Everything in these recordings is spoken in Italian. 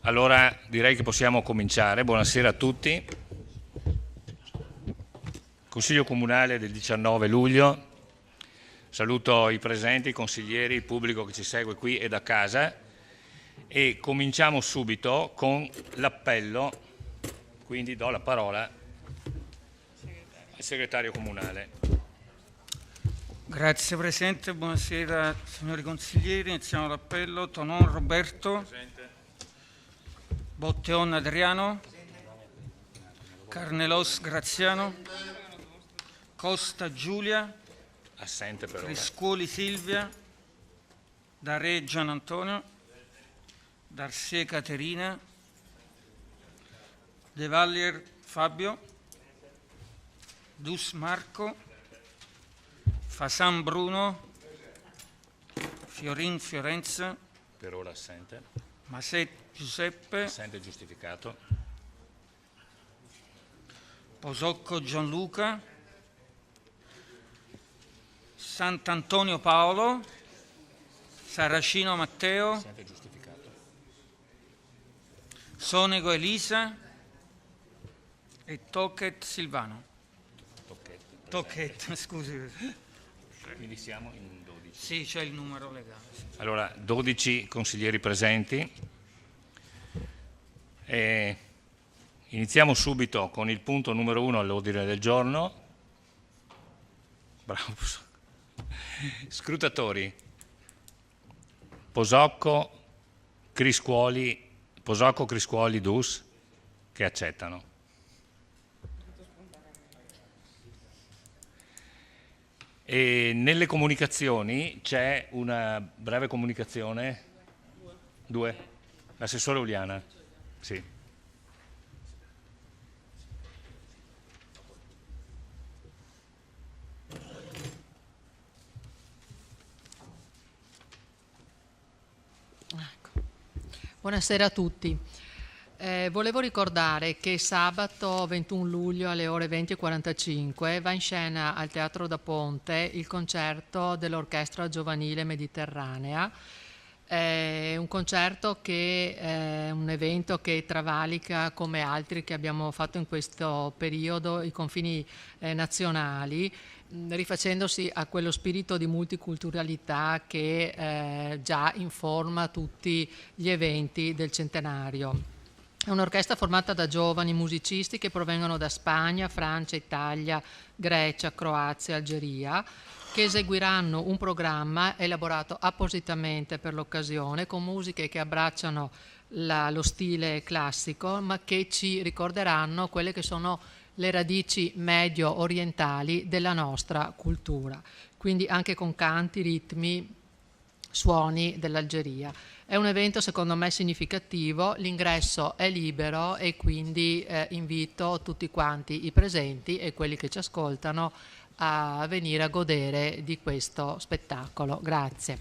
Allora direi che possiamo cominciare. Buonasera a tutti. Consiglio Comunale del 19 luglio. Saluto i presenti, i consiglieri, il pubblico che ci segue qui e da casa e cominciamo subito con l'appello, quindi do la parola al segretario comunale. Grazie Presidente, buonasera signori consiglieri. Iniziamo l'appello. Tonon Roberto. Presente. Botteon Adriano. Carnelos Graziano. Costa Giulia. Assente per ora. Riscuoli Silvia. Darè Gian Antonio. Darcier Caterina. De Vallier Fabio. Dus Marco. Fasan Bruno. Fiorin Fiorenza. Per ora assente. Maset Giuseppe. Assente giustificato. Posocco Gianluca. Sant'Antonio Paolo. Saracino Matteo. Assente giustificato. Sonego Elisa. E Tochet Silvano. Tochet, scusi. Quindi siamo in 12. Sì, c'è il numero legale. Sì. Allora, 12 consiglieri presenti. Iniziamo subito con il punto numero 1 all'ordine del giorno. Bravo. Scrutatori. Posocco, Criscuoli, Dus, che accettano. E nelle comunicazioni c'è una breve comunicazione. Due. L'assessore Uliana. Sì. Buonasera a tutti. Volevo ricordare che sabato 21 luglio alle ore 20:45 va in scena al Teatro da Ponte il concerto dell'Orchestra Giovanile Mediterranea. È un concerto che è un evento che travalica, come altri che abbiamo fatto in questo periodo, i confini nazionali, rifacendosi a quello spirito di multiculturalità che già informa tutti gli eventi del centenario. È un'orchestra formata da giovani musicisti che provengono da Spagna, Francia, Italia, Grecia, Croazia, Algeria, che eseguiranno un programma elaborato appositamente per l'occasione con musiche che abbracciano lo stile classico, ma che ci ricorderanno quelle che sono le radici medio-orientali della nostra cultura, quindi anche con canti, ritmi, suoni dell'Algeria. È un evento secondo me significativo, l'ingresso è libero e quindi invito tutti quanti i presenti e quelli che ci ascoltano a venire a godere di questo spettacolo. Grazie.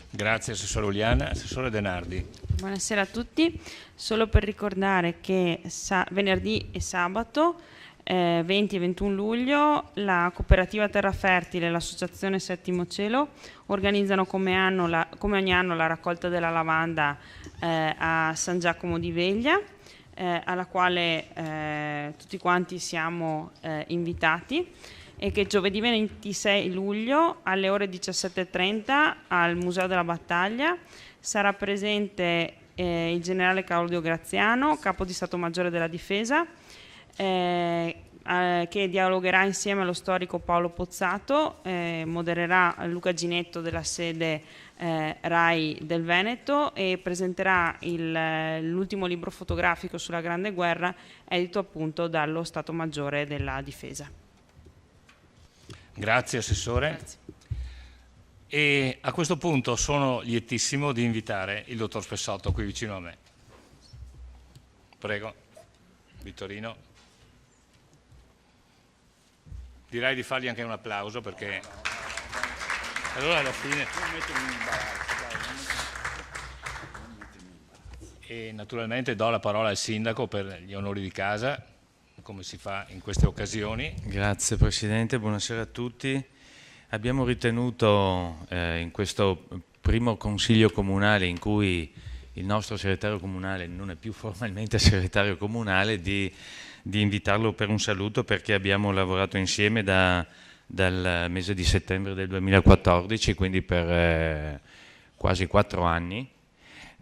Grazie Assessore Uliana. Assessore Denardi. Buonasera a tutti. Solo per ricordare che venerdì e sabato 20 e 21 luglio la cooperativa Terra Fertile e l'associazione Settimo Cielo organizzano come ogni anno la raccolta della lavanda a San Giacomo di Veglia, alla quale tutti quanti siamo invitati, e che giovedì 26 luglio alle ore 17:30 al Museo della Battaglia sarà presente il generale Claudio Graziano, capo di Stato Maggiore della Difesa, che dialogherà insieme allo storico Paolo Pozzato, modererà Luca Ginetto della sede RAI del Veneto e presenterà l'ultimo libro fotografico sulla Grande Guerra, edito appunto dallo Stato Maggiore della Difesa. Grazie Assessore. Grazie. E a questo punto sono lietissimo di invitare il dottor Spessotto qui vicino a me. Prego, Vittorino. Direi di fargli anche un applauso perché allora alla fine. E naturalmente do la parola al Sindaco per gli onori di casa, come si fa in queste occasioni. Grazie Presidente, buonasera a tutti. Abbiamo ritenuto in questo primo Consiglio Comunale in cui il nostro segretario comunale non è più formalmente segretario comunale, di invitarlo per un saluto, perché abbiamo lavorato insieme dal mese di settembre del 2014, quindi per quasi 4 anni.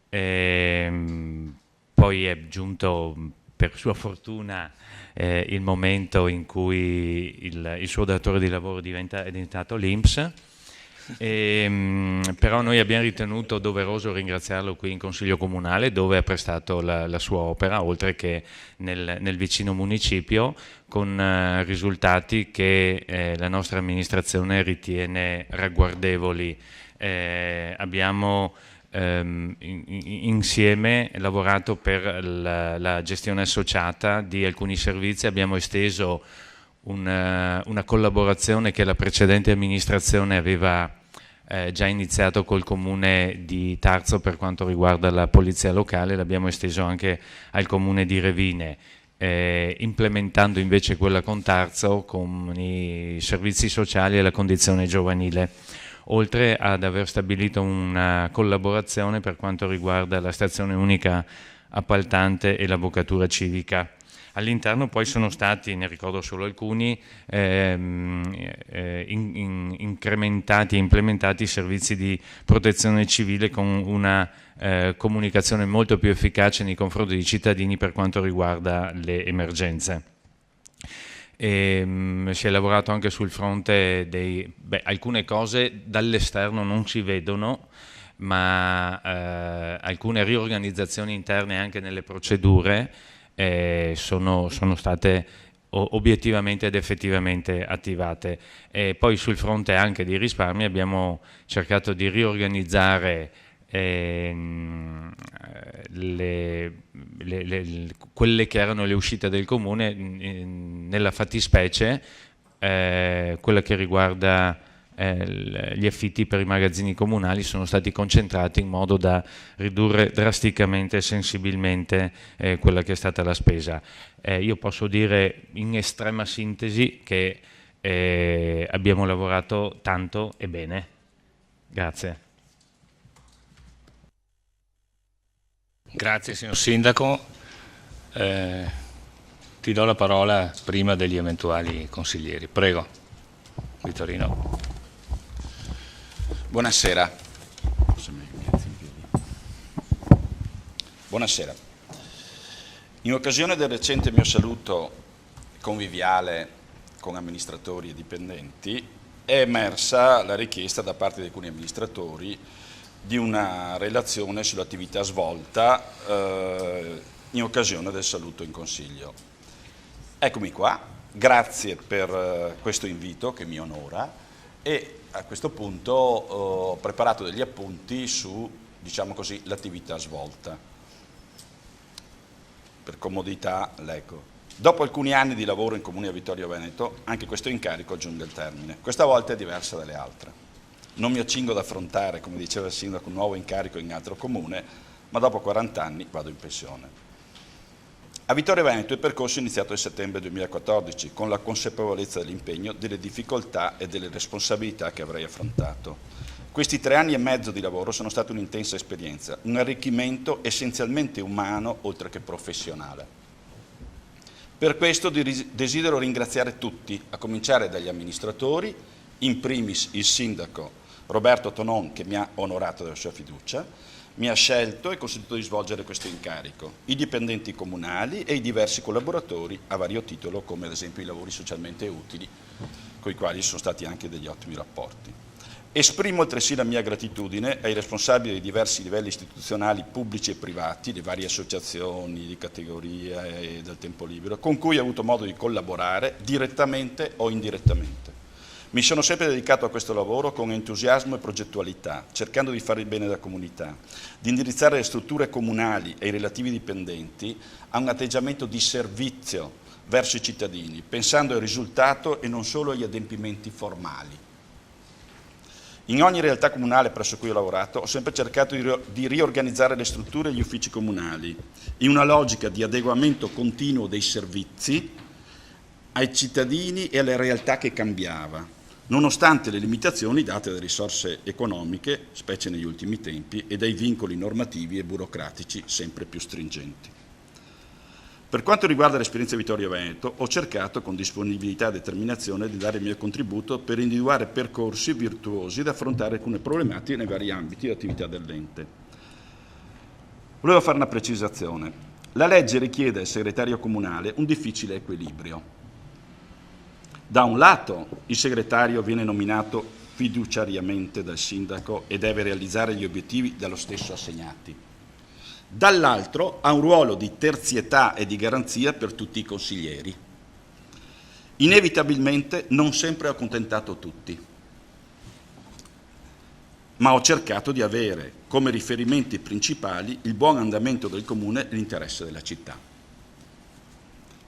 Poi è giunto, per sua fortuna, il momento in cui il suo datore di lavoro è diventato l'INPS. Però noi abbiamo ritenuto doveroso ringraziarlo qui in Consiglio Comunale, dove ha prestato la sua opera, oltre che nel vicino municipio, con risultati che la nostra amministrazione ritiene ragguardevoli. Abbiamo insieme lavorato per la gestione associata di alcuni servizi, abbiamo esteso una collaborazione che la precedente amministrazione aveva già iniziato col comune di Tarzo per quanto riguarda la polizia locale, l'abbiamo esteso anche al comune di Revine, implementando invece quella con Tarzo con i servizi sociali e la condizione giovanile, oltre ad aver stabilito una collaborazione per quanto riguarda la stazione unica appaltante e l'avvocatura civica. All'interno poi sono stati, ne ricordo solo alcuni, incrementati e implementati servizi di protezione civile con una comunicazione molto più efficace nei confronti dei cittadini per quanto riguarda le emergenze. Si è lavorato anche sul fronte alcune cose dall'esterno non si vedono, ma alcune riorganizzazioni interne anche nelle procedure sono state obiettivamente ed effettivamente attivate. E poi sul fronte anche dei risparmi abbiamo cercato di riorganizzare quelle che erano le uscite del comune, nella fattispecie quella che riguarda gli affitti per i magazzini comunali sono stati concentrati in modo da ridurre drasticamente e sensibilmente quella che è stata la spesa. Io posso dire in estrema sintesi che abbiamo lavorato tanto e bene. Grazie. Grazie signor Sindaco. Ti do la parola prima degli eventuali consiglieri. Prego, Vittorino. Buonasera. Buonasera. In occasione del recente mio saluto conviviale con amministratori e dipendenti è emersa la richiesta da parte di alcuni amministratori di una relazione sull'attività svolta in occasione del saluto in Consiglio. Eccomi qua, grazie per questo invito che mi onora e a questo punto ho preparato degli appunti su, diciamo così, l'attività svolta. Per comodità leggo. Dopo alcuni anni di lavoro in Comune a Vittorio Veneto, anche questo incarico giunge al termine. Questa volta è diversa dalle altre. Non mi accingo ad affrontare, come diceva il Sindaco, un nuovo incarico in altro comune, ma dopo 40 anni vado in pensione. A Vittorio Veneto il percorso è iniziato nel settembre 2014 con la consapevolezza dell'impegno, delle difficoltà e delle responsabilità che avrei affrontato. Questi 3 anni e mezzo di lavoro sono stati un'intensa esperienza, un arricchimento essenzialmente umano oltre che professionale. Per questo desidero ringraziare tutti, a cominciare dagli amministratori, in primis il Sindaco Roberto Tonon che mi ha onorato della sua fiducia, mi ha scelto e consentito di svolgere questo incarico, i dipendenti comunali e i diversi collaboratori a vario titolo, come ad esempio i lavori socialmente utili, con i quali sono stati anche degli ottimi rapporti. Esprimo altresì la mia gratitudine ai responsabili dei diversi livelli istituzionali pubblici e privati, le varie associazioni di categoria e del tempo libero, con cui ho avuto modo di collaborare direttamente o indirettamente. Mi sono sempre dedicato a questo lavoro con entusiasmo e progettualità, cercando di fare il bene della comunità, di indirizzare le strutture comunali e i relativi dipendenti a un atteggiamento di servizio verso i cittadini, pensando al risultato e non solo agli adempimenti formali. In ogni realtà comunale presso cui ho lavorato ho sempre cercato di riorganizzare le strutture e gli uffici comunali in una logica di adeguamento continuo dei servizi ai cittadini e alle realtà che cambiava, nonostante le limitazioni date dalle risorse economiche, specie negli ultimi tempi, e dai vincoli normativi e burocratici sempre più stringenti. Per quanto riguarda l'esperienza Vittorio Veneto, ho cercato con disponibilità e determinazione di dare il mio contributo per individuare percorsi virtuosi da affrontare alcune problematiche nei vari ambiti di attività dell'ente. Volevo fare una precisazione. La legge richiede al segretario comunale un difficile equilibrio. Da un lato il segretario viene nominato fiduciariamente dal sindaco e deve realizzare gli obiettivi dallo stesso assegnati. Dall'altro ha un ruolo di terzietà e di garanzia per tutti i consiglieri. Inevitabilmente non sempre ho accontentato tutti, ma ho cercato di avere come riferimenti principali il buon andamento del comune e l'interesse della città.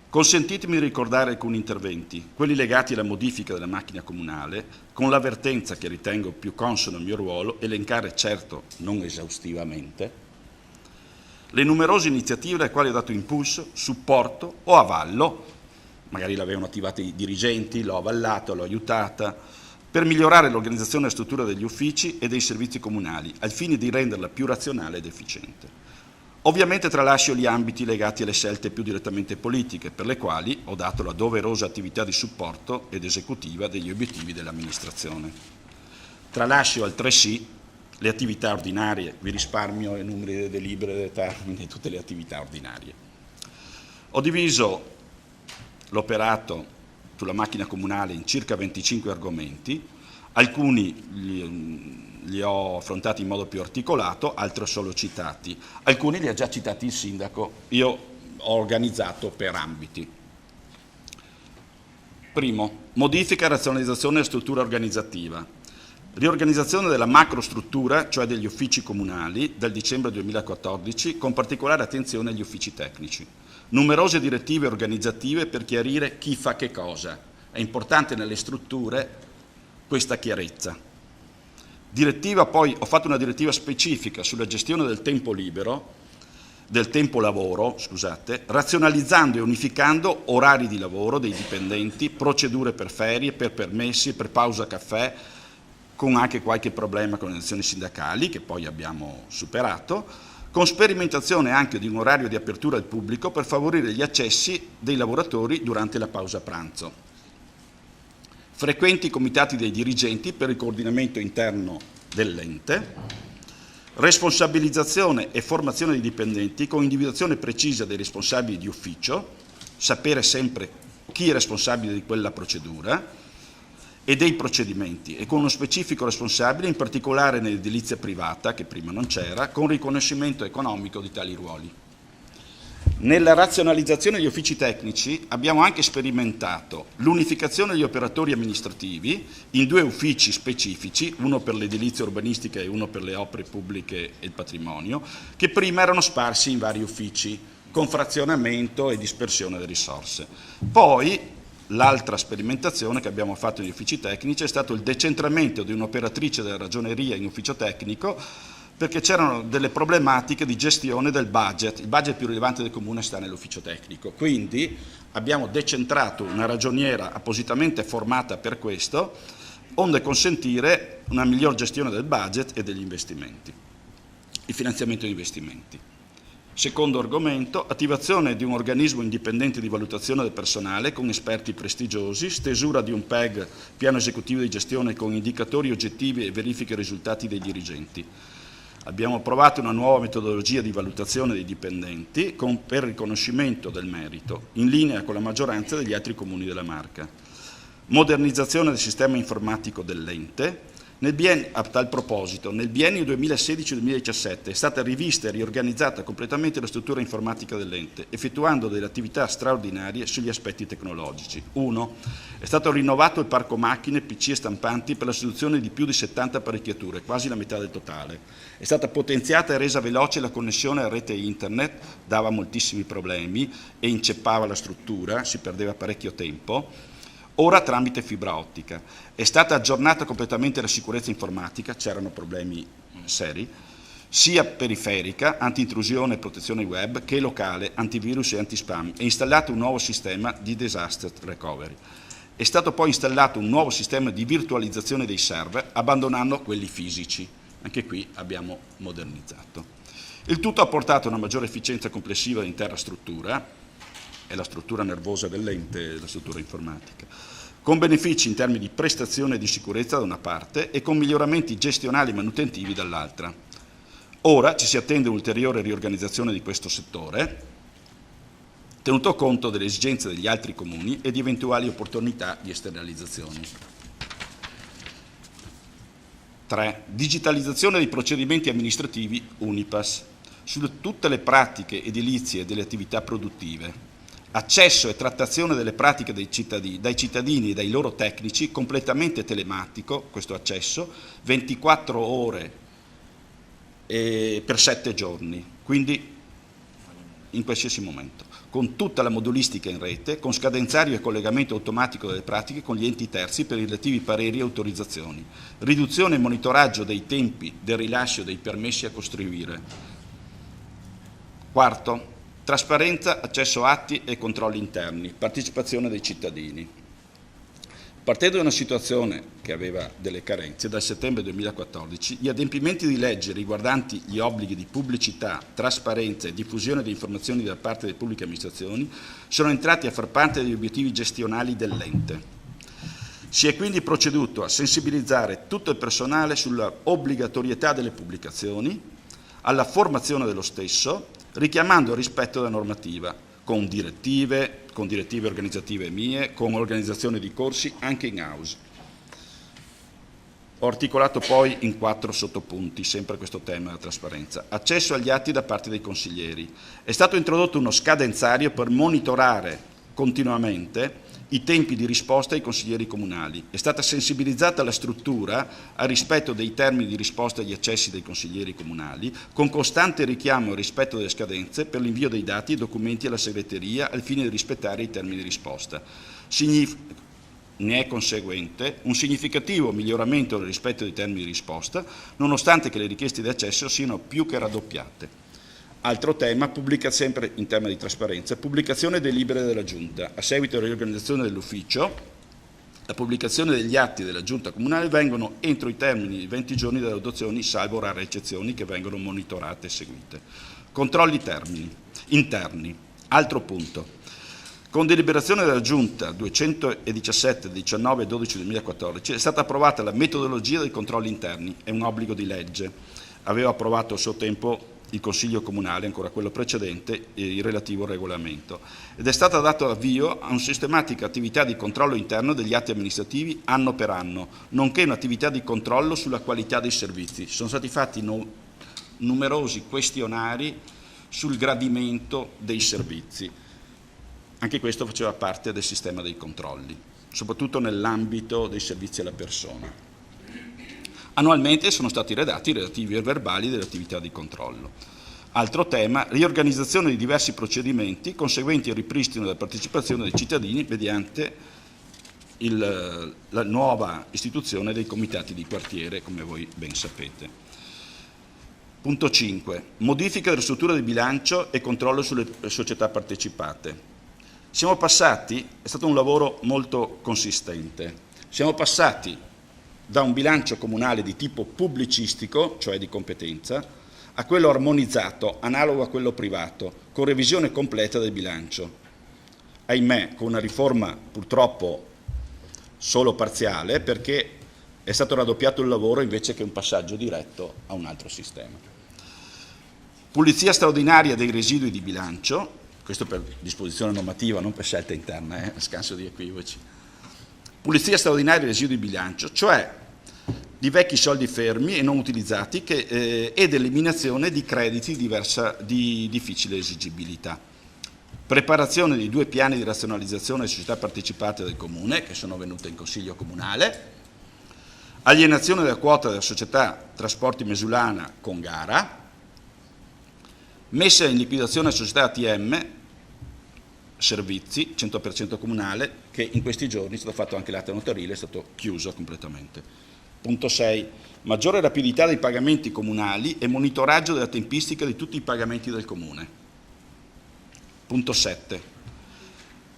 Consentitemi di ricordare alcuni interventi, quelli legati alla modifica della macchina comunale, con l'avvertenza che ritengo più consono al mio ruolo, elencare certo non esaustivamente, le numerose iniziative alle quali ho dato impulso, supporto o avallo, magari l'avevano attivata i dirigenti, l'ho avallata, l'ho aiutata, per migliorare l'organizzazione e la struttura degli uffici e dei servizi comunali, al fine di renderla più razionale ed efficiente. Ovviamente tralascio gli ambiti legati alle scelte più direttamente politiche, per le quali ho dato la doverosa attività di supporto ed esecutiva degli obiettivi dell'amministrazione. Tralascio altresì le attività ordinarie, vi risparmio i numeri delle delibere, dei termini, tutte le attività ordinarie. Ho diviso l'operato sulla macchina comunale in circa 25 argomenti, alcuni li ho affrontati in modo più articolato, altri ho solo citati. Alcuni li ha già citati il sindaco, io ho organizzato per ambiti. Primo, modifica e razionalizzazione della struttura organizzativa. Riorganizzazione della macrostruttura, cioè degli uffici comunali, dal dicembre 2014, con particolare attenzione agli uffici tecnici. Numerose direttive organizzative per chiarire chi fa che cosa. È importante nelle strutture questa chiarezza. Poi ho fatto una direttiva specifica sulla gestione del tempo libero, del tempo lavoro, razionalizzando e unificando orari di lavoro dei dipendenti, procedure per ferie, per permessi, per pausa caffè, con anche qualche problema con le azioni sindacali, che poi abbiamo superato, con sperimentazione anche di un orario di apertura al pubblico per favorire gli accessi dei lavoratori durante la pausa pranzo. Frequenti comitati dei dirigenti per il coordinamento interno dell'ente, responsabilizzazione e formazione dei dipendenti con individuazione precisa dei responsabili di ufficio, sapere sempre chi è responsabile di quella procedura e dei procedimenti, e con uno specifico responsabile, in particolare nell'edilizia privata, che prima non c'era, con riconoscimento economico di tali ruoli. Nella razionalizzazione degli uffici tecnici abbiamo anche sperimentato l'unificazione degli operatori amministrativi in 2 uffici specifici, uno per l'edilizia urbanistica e uno per le opere pubbliche e il patrimonio, che prima erano sparsi in vari uffici, con frazionamento e dispersione delle risorse. Poi l'altra sperimentazione che abbiamo fatto negli uffici tecnici è stato il decentramento di un'operatrice della ragioneria in ufficio tecnico, perché c'erano delle problematiche di gestione del budget. Il budget più rilevante del comune sta nell'ufficio tecnico, quindi abbiamo decentrato una ragioniera appositamente formata per questo, onde consentire una miglior gestione del budget e degli investimenti, il finanziamento degli investimenti. Secondo argomento, attivazione di un organismo indipendente di valutazione del personale con esperti prestigiosi, stesura di un PEG, piano esecutivo di gestione con indicatori oggettivi e verifiche risultati dei dirigenti. Abbiamo approvato una nuova metodologia di valutazione dei dipendenti per riconoscimento del merito, in linea con la maggioranza degli altri comuni della Marca. Modernizzazione del sistema informatico dell'ente. A tal proposito, nel biennio 2016-2017 è stata rivista e riorganizzata completamente la struttura informatica dell'ente, effettuando delle attività straordinarie sugli aspetti tecnologici. 1. È stato rinnovato il parco macchine, PC e stampanti per la soluzione di più di 70 apparecchiature, quasi la metà del totale. È stata potenziata e resa veloce la connessione a rete internet, dava moltissimi problemi e inceppava la struttura, si perdeva parecchio tempo. Ora tramite fibra ottica. È stata aggiornata completamente la sicurezza informatica, c'erano problemi seri, sia periferica, anti-intrusione e protezione web, che locale, antivirus e anti-spam, e installato un nuovo sistema di disaster recovery. È stato poi installato un nuovo sistema di virtualizzazione dei server, abbandonando quelli fisici. Anche qui abbiamo modernizzato. Il tutto ha portato a una maggiore efficienza complessiva dell'intera struttura, è la struttura nervosa dell'ente, la struttura informatica, con benefici in termini di prestazione e di sicurezza da una parte e con miglioramenti gestionali e manutentivi dall'altra. Ora ci si attende un'ulteriore riorganizzazione di questo settore, tenuto conto delle esigenze degli altri comuni e di eventuali opportunità di esternalizzazioni. 3. Digitalizzazione dei procedimenti amministrativi Unipas su tutte le pratiche edilizie e delle attività produttive. Accesso e trattazione delle pratiche dai cittadini e dai loro tecnici completamente telematico, questo accesso, 24 ore per 7 giorni, quindi in qualsiasi momento, con tutta la modulistica in rete, con scadenzario e collegamento automatico delle pratiche con gli enti terzi per i relativi pareri e autorizzazioni, riduzione e monitoraggio dei tempi del rilascio dei permessi a costruire. 4. Trasparenza, accesso a atti e controlli interni, partecipazione dei cittadini. Partendo da una situazione che aveva delle carenze, dal settembre 2014 gli adempimenti di legge riguardanti gli obblighi di pubblicità, trasparenza e diffusione di informazioni da parte delle pubbliche amministrazioni sono entrati a far parte degli obiettivi gestionali dell'ente. Si è quindi proceduto a sensibilizzare tutto il personale sulla obbligatorietà delle pubblicazioni, alla formazione dello stesso, richiamando il rispetto della normativa, con direttive organizzative mie, con organizzazione di corsi anche in house. Ho articolato poi in 4 sottopunti, sempre questo tema della trasparenza. Accesso agli atti da parte dei consiglieri. È stato introdotto uno scadenzario per monitorare continuamente i tempi di risposta ai consiglieri comunali. È stata sensibilizzata la struttura al rispetto dei termini di risposta agli accessi dei consiglieri comunali, con costante richiamo al rispetto delle scadenze per l'invio dei dati e documenti alla segreteria al fine di rispettare i termini di risposta. Ne è conseguente un significativo miglioramento del rispetto dei termini di risposta, nonostante che le richieste di accesso siano più che raddoppiate. Altro tema, sempre in tema di trasparenza, pubblicazione delle delibere della Giunta. A seguito della riorganizzazione dell'ufficio, la pubblicazione degli atti della Giunta comunale vengono entro i termini di 20 giorni dalle adozioni, salvo rare eccezioni che vengono monitorate e seguite. Controlli interni. Altro punto. Con deliberazione della Giunta 217 19/12/2014 è stata approvata la metodologia dei controlli interni, è un obbligo di legge. Aveva approvato a suo tempo il Consiglio Comunale, ancora quello precedente, il relativo regolamento, ed è stato dato avvio a una sistematica attività di controllo interno degli atti amministrativi anno per anno, nonché un'attività di controllo sulla qualità dei servizi. Sono stati fatti numerosi questionari sul gradimento dei servizi. Anche questo faceva parte del sistema dei controlli, soprattutto nell'ambito dei servizi alla persona. Annualmente sono stati redatti i relativi verbali delle attività di controllo. Altro tema, riorganizzazione di diversi procedimenti conseguenti al ripristino della partecipazione dei cittadini mediante la nuova istituzione dei comitati di quartiere, come voi ben sapete. Punto 5. Modifica della struttura di bilancio e controllo sulle società partecipate. Siamo passati, è stato un lavoro molto consistente, siamo passati da un bilancio comunale di tipo pubblicistico, cioè di competenza, a quello armonizzato, analogo a quello privato, con revisione completa del bilancio. Ahimè, con una riforma purtroppo solo parziale, perché è stato raddoppiato il lavoro invece che un passaggio diretto a un altro sistema. Pulizia straordinaria dei residui di bilancio, questo per disposizione normativa, non per scelta interna, scanso di equivoci. Pulizia straordinaria dei residui di bilancio, cioè di vecchi soldi fermi e non utilizzati ed eliminazione di crediti di difficile esigibilità. Preparazione di 2 piani di razionalizzazione delle società partecipate del Comune, che sono venute in Consiglio Comunale, alienazione della quota della società Trasporti Mesulana con gara, messa in liquidazione della società ATM Servizi, 100% comunale, che in questi giorni è stato fatto anche l'atto notarile, è stato chiuso completamente. Punto 6. Maggiore rapidità dei pagamenti comunali e monitoraggio della tempistica di tutti i pagamenti del Comune. Punto 7.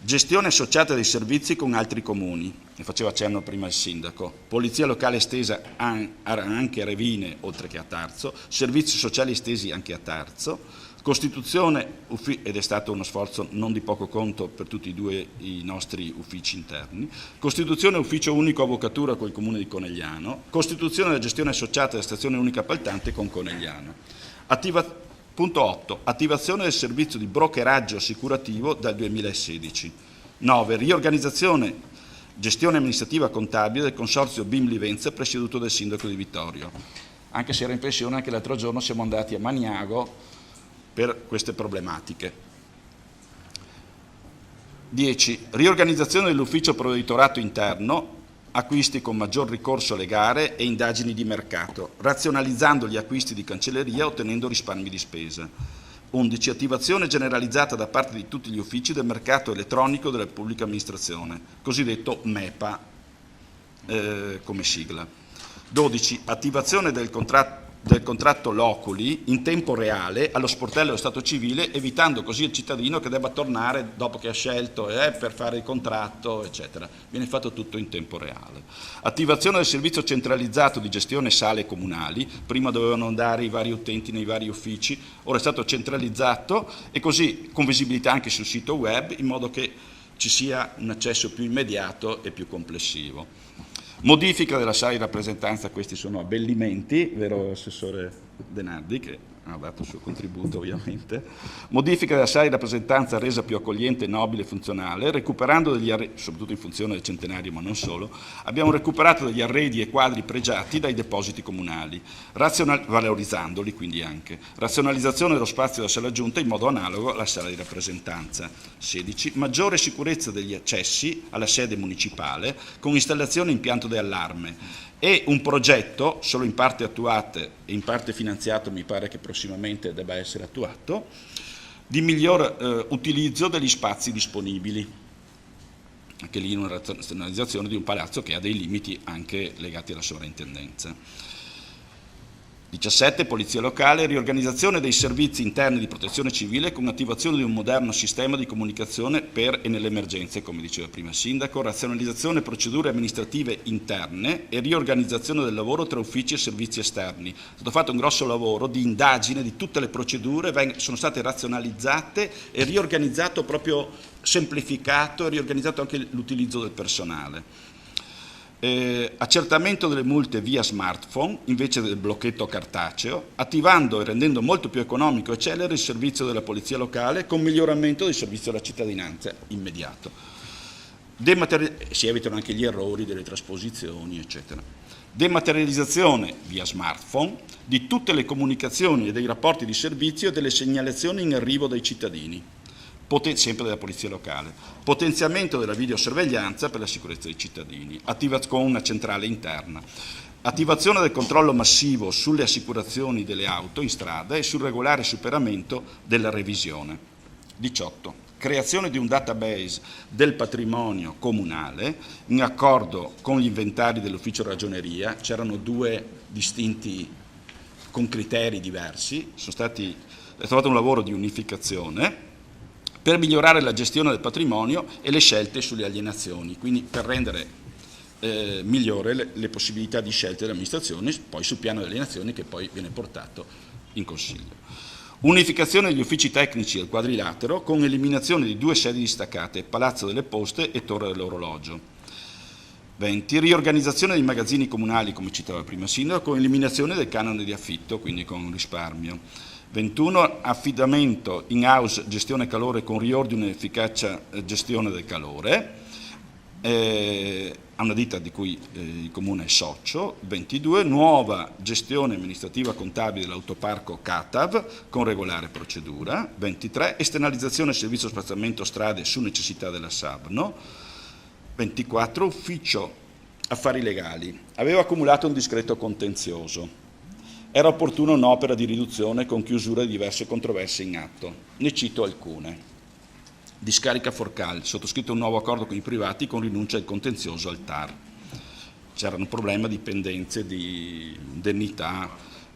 Gestione associata dei servizi con altri comuni, ne faceva cenno prima il sindaco, polizia locale estesa anche a Revine oltre che a Tarzo, servizi sociali estesi anche a Tarzo, costituzione, ed è stato uno sforzo non di poco conto per tutti e due i nostri uffici interni, costituzione ufficio unico avvocatura col comune di Conegliano, costituzione della gestione associata della stazione unica appaltante con Conegliano. Punto 8. Attivazione del servizio di brokeraggio assicurativo dal 2016. 9. Riorganizzazione, gestione amministrativa contabile del consorzio BIM Livenza presieduto dal sindaco di Vittorio. Anche se era in pensione, anche l'altro giorno siamo andati a Magnago per queste problematiche. 10. Riorganizzazione dell'ufficio provveditorato interno, acquisti con maggior ricorso alle gare e indagini di mercato, razionalizzando gli acquisti di cancelleria ottenendo risparmi di spesa. 11. Attivazione generalizzata da parte di tutti gli uffici del mercato elettronico della pubblica amministrazione, cosiddetto MEPA come sigla. 12. Attivazione del contratto loculi in tempo reale allo sportello dello Stato civile, evitando così il cittadino che debba tornare dopo che ha scelto per fare il contratto, eccetera. Viene fatto tutto in tempo reale. Attivazione del servizio centralizzato di gestione sale comunali, prima dovevano andare i vari utenti nei vari uffici, ora è stato centralizzato e così con visibilità anche sul sito web, in modo che ci sia un accesso più immediato e più complessivo. Modifica della sala di rappresentanza, questi sono abbellimenti, vero Assessore Denardi, che ha dato il suo contributo ovviamente. Modifica della sala di rappresentanza resa più accogliente, nobile e funzionale, recuperando degli arredi, soprattutto in funzione del centenario ma non solo, abbiamo recuperato degli arredi e quadri pregiati dai depositi comunali, valorizzandoli quindi anche. Razionalizzazione dello spazio della sala giunta in modo analogo alla sala di rappresentanza. 16. Maggiore sicurezza degli accessi alla sede municipale con installazione e impianto di allarme. E un progetto, solo in parte attuato e in parte finanziato, mi pare che prossimamente debba essere attuato, di miglior utilizzo degli spazi disponibili. Anche lì una razionalizzazione di un palazzo che ha dei limiti anche legati alla sovrintendenza. 17. Polizia locale, riorganizzazione dei servizi interni di protezione civile con attivazione di un moderno sistema di comunicazione per e nelle emergenze, come diceva prima il Sindaco, razionalizzazione procedure amministrative interne e riorganizzazione del lavoro tra uffici e servizi esterni. È stato fatto un grosso lavoro di indagine di tutte le procedure, sono state razionalizzate e riorganizzato proprio semplificato e riorganizzato anche l'utilizzo del personale. Accertamento delle multe via smartphone invece del blocchetto cartaceo, attivando e rendendo molto più economico e celere il servizio della polizia locale con miglioramento del servizio alla cittadinanza immediato. Si evitano anche gli errori delle trasposizioni, eccetera. Dematerializzazione via smartphone di tutte le comunicazioni e dei rapporti di servizio e delle segnalazioni in arrivo dai cittadini. Sempre della polizia locale, potenziamento della videosorveglianza per la sicurezza dei cittadini, con una centrale interna, attivazione del controllo massivo sulle assicurazioni delle auto in strada e sul regolare superamento della revisione. 18. Creazione di un database del patrimonio comunale in accordo con gli inventari dell'ufficio ragioneria, c'erano due distinti con criteri diversi, è stato un lavoro di unificazione per migliorare la gestione del patrimonio e le scelte sulle alienazioni, quindi per rendere migliore le possibilità di scelte delle amministrazioni, poi sul piano delle alienazioni che poi viene portato in Consiglio. Unificazione degli uffici tecnici del quadrilatero con eliminazione di 2 sedi distaccate, Palazzo delle Poste e Torre dell'Orologio. 20. Riorganizzazione dei magazzini comunali, come citava prima il Sindaco, con eliminazione del canone di affitto, quindi con risparmio. 21. Affidamento in-house gestione calore con riordino e efficacia gestione del calore a una ditta di cui il Comune è socio. 22. Nuova gestione amministrativa contabile dell'autoparco CATAV con regolare procedura. 23. Esternalizzazione del servizio spazzamento strade su necessità della Sabno. 24. Ufficio affari legali. Aveva accumulato un discreto contenzioso. Era opportuna un'opera di riduzione con chiusura di diverse controversie in atto. Ne cito alcune. Discarica Forcal, sottoscritto un nuovo accordo con i privati con rinuncia al contenzioso al TAR. C'era un problema di pendenze, di indennità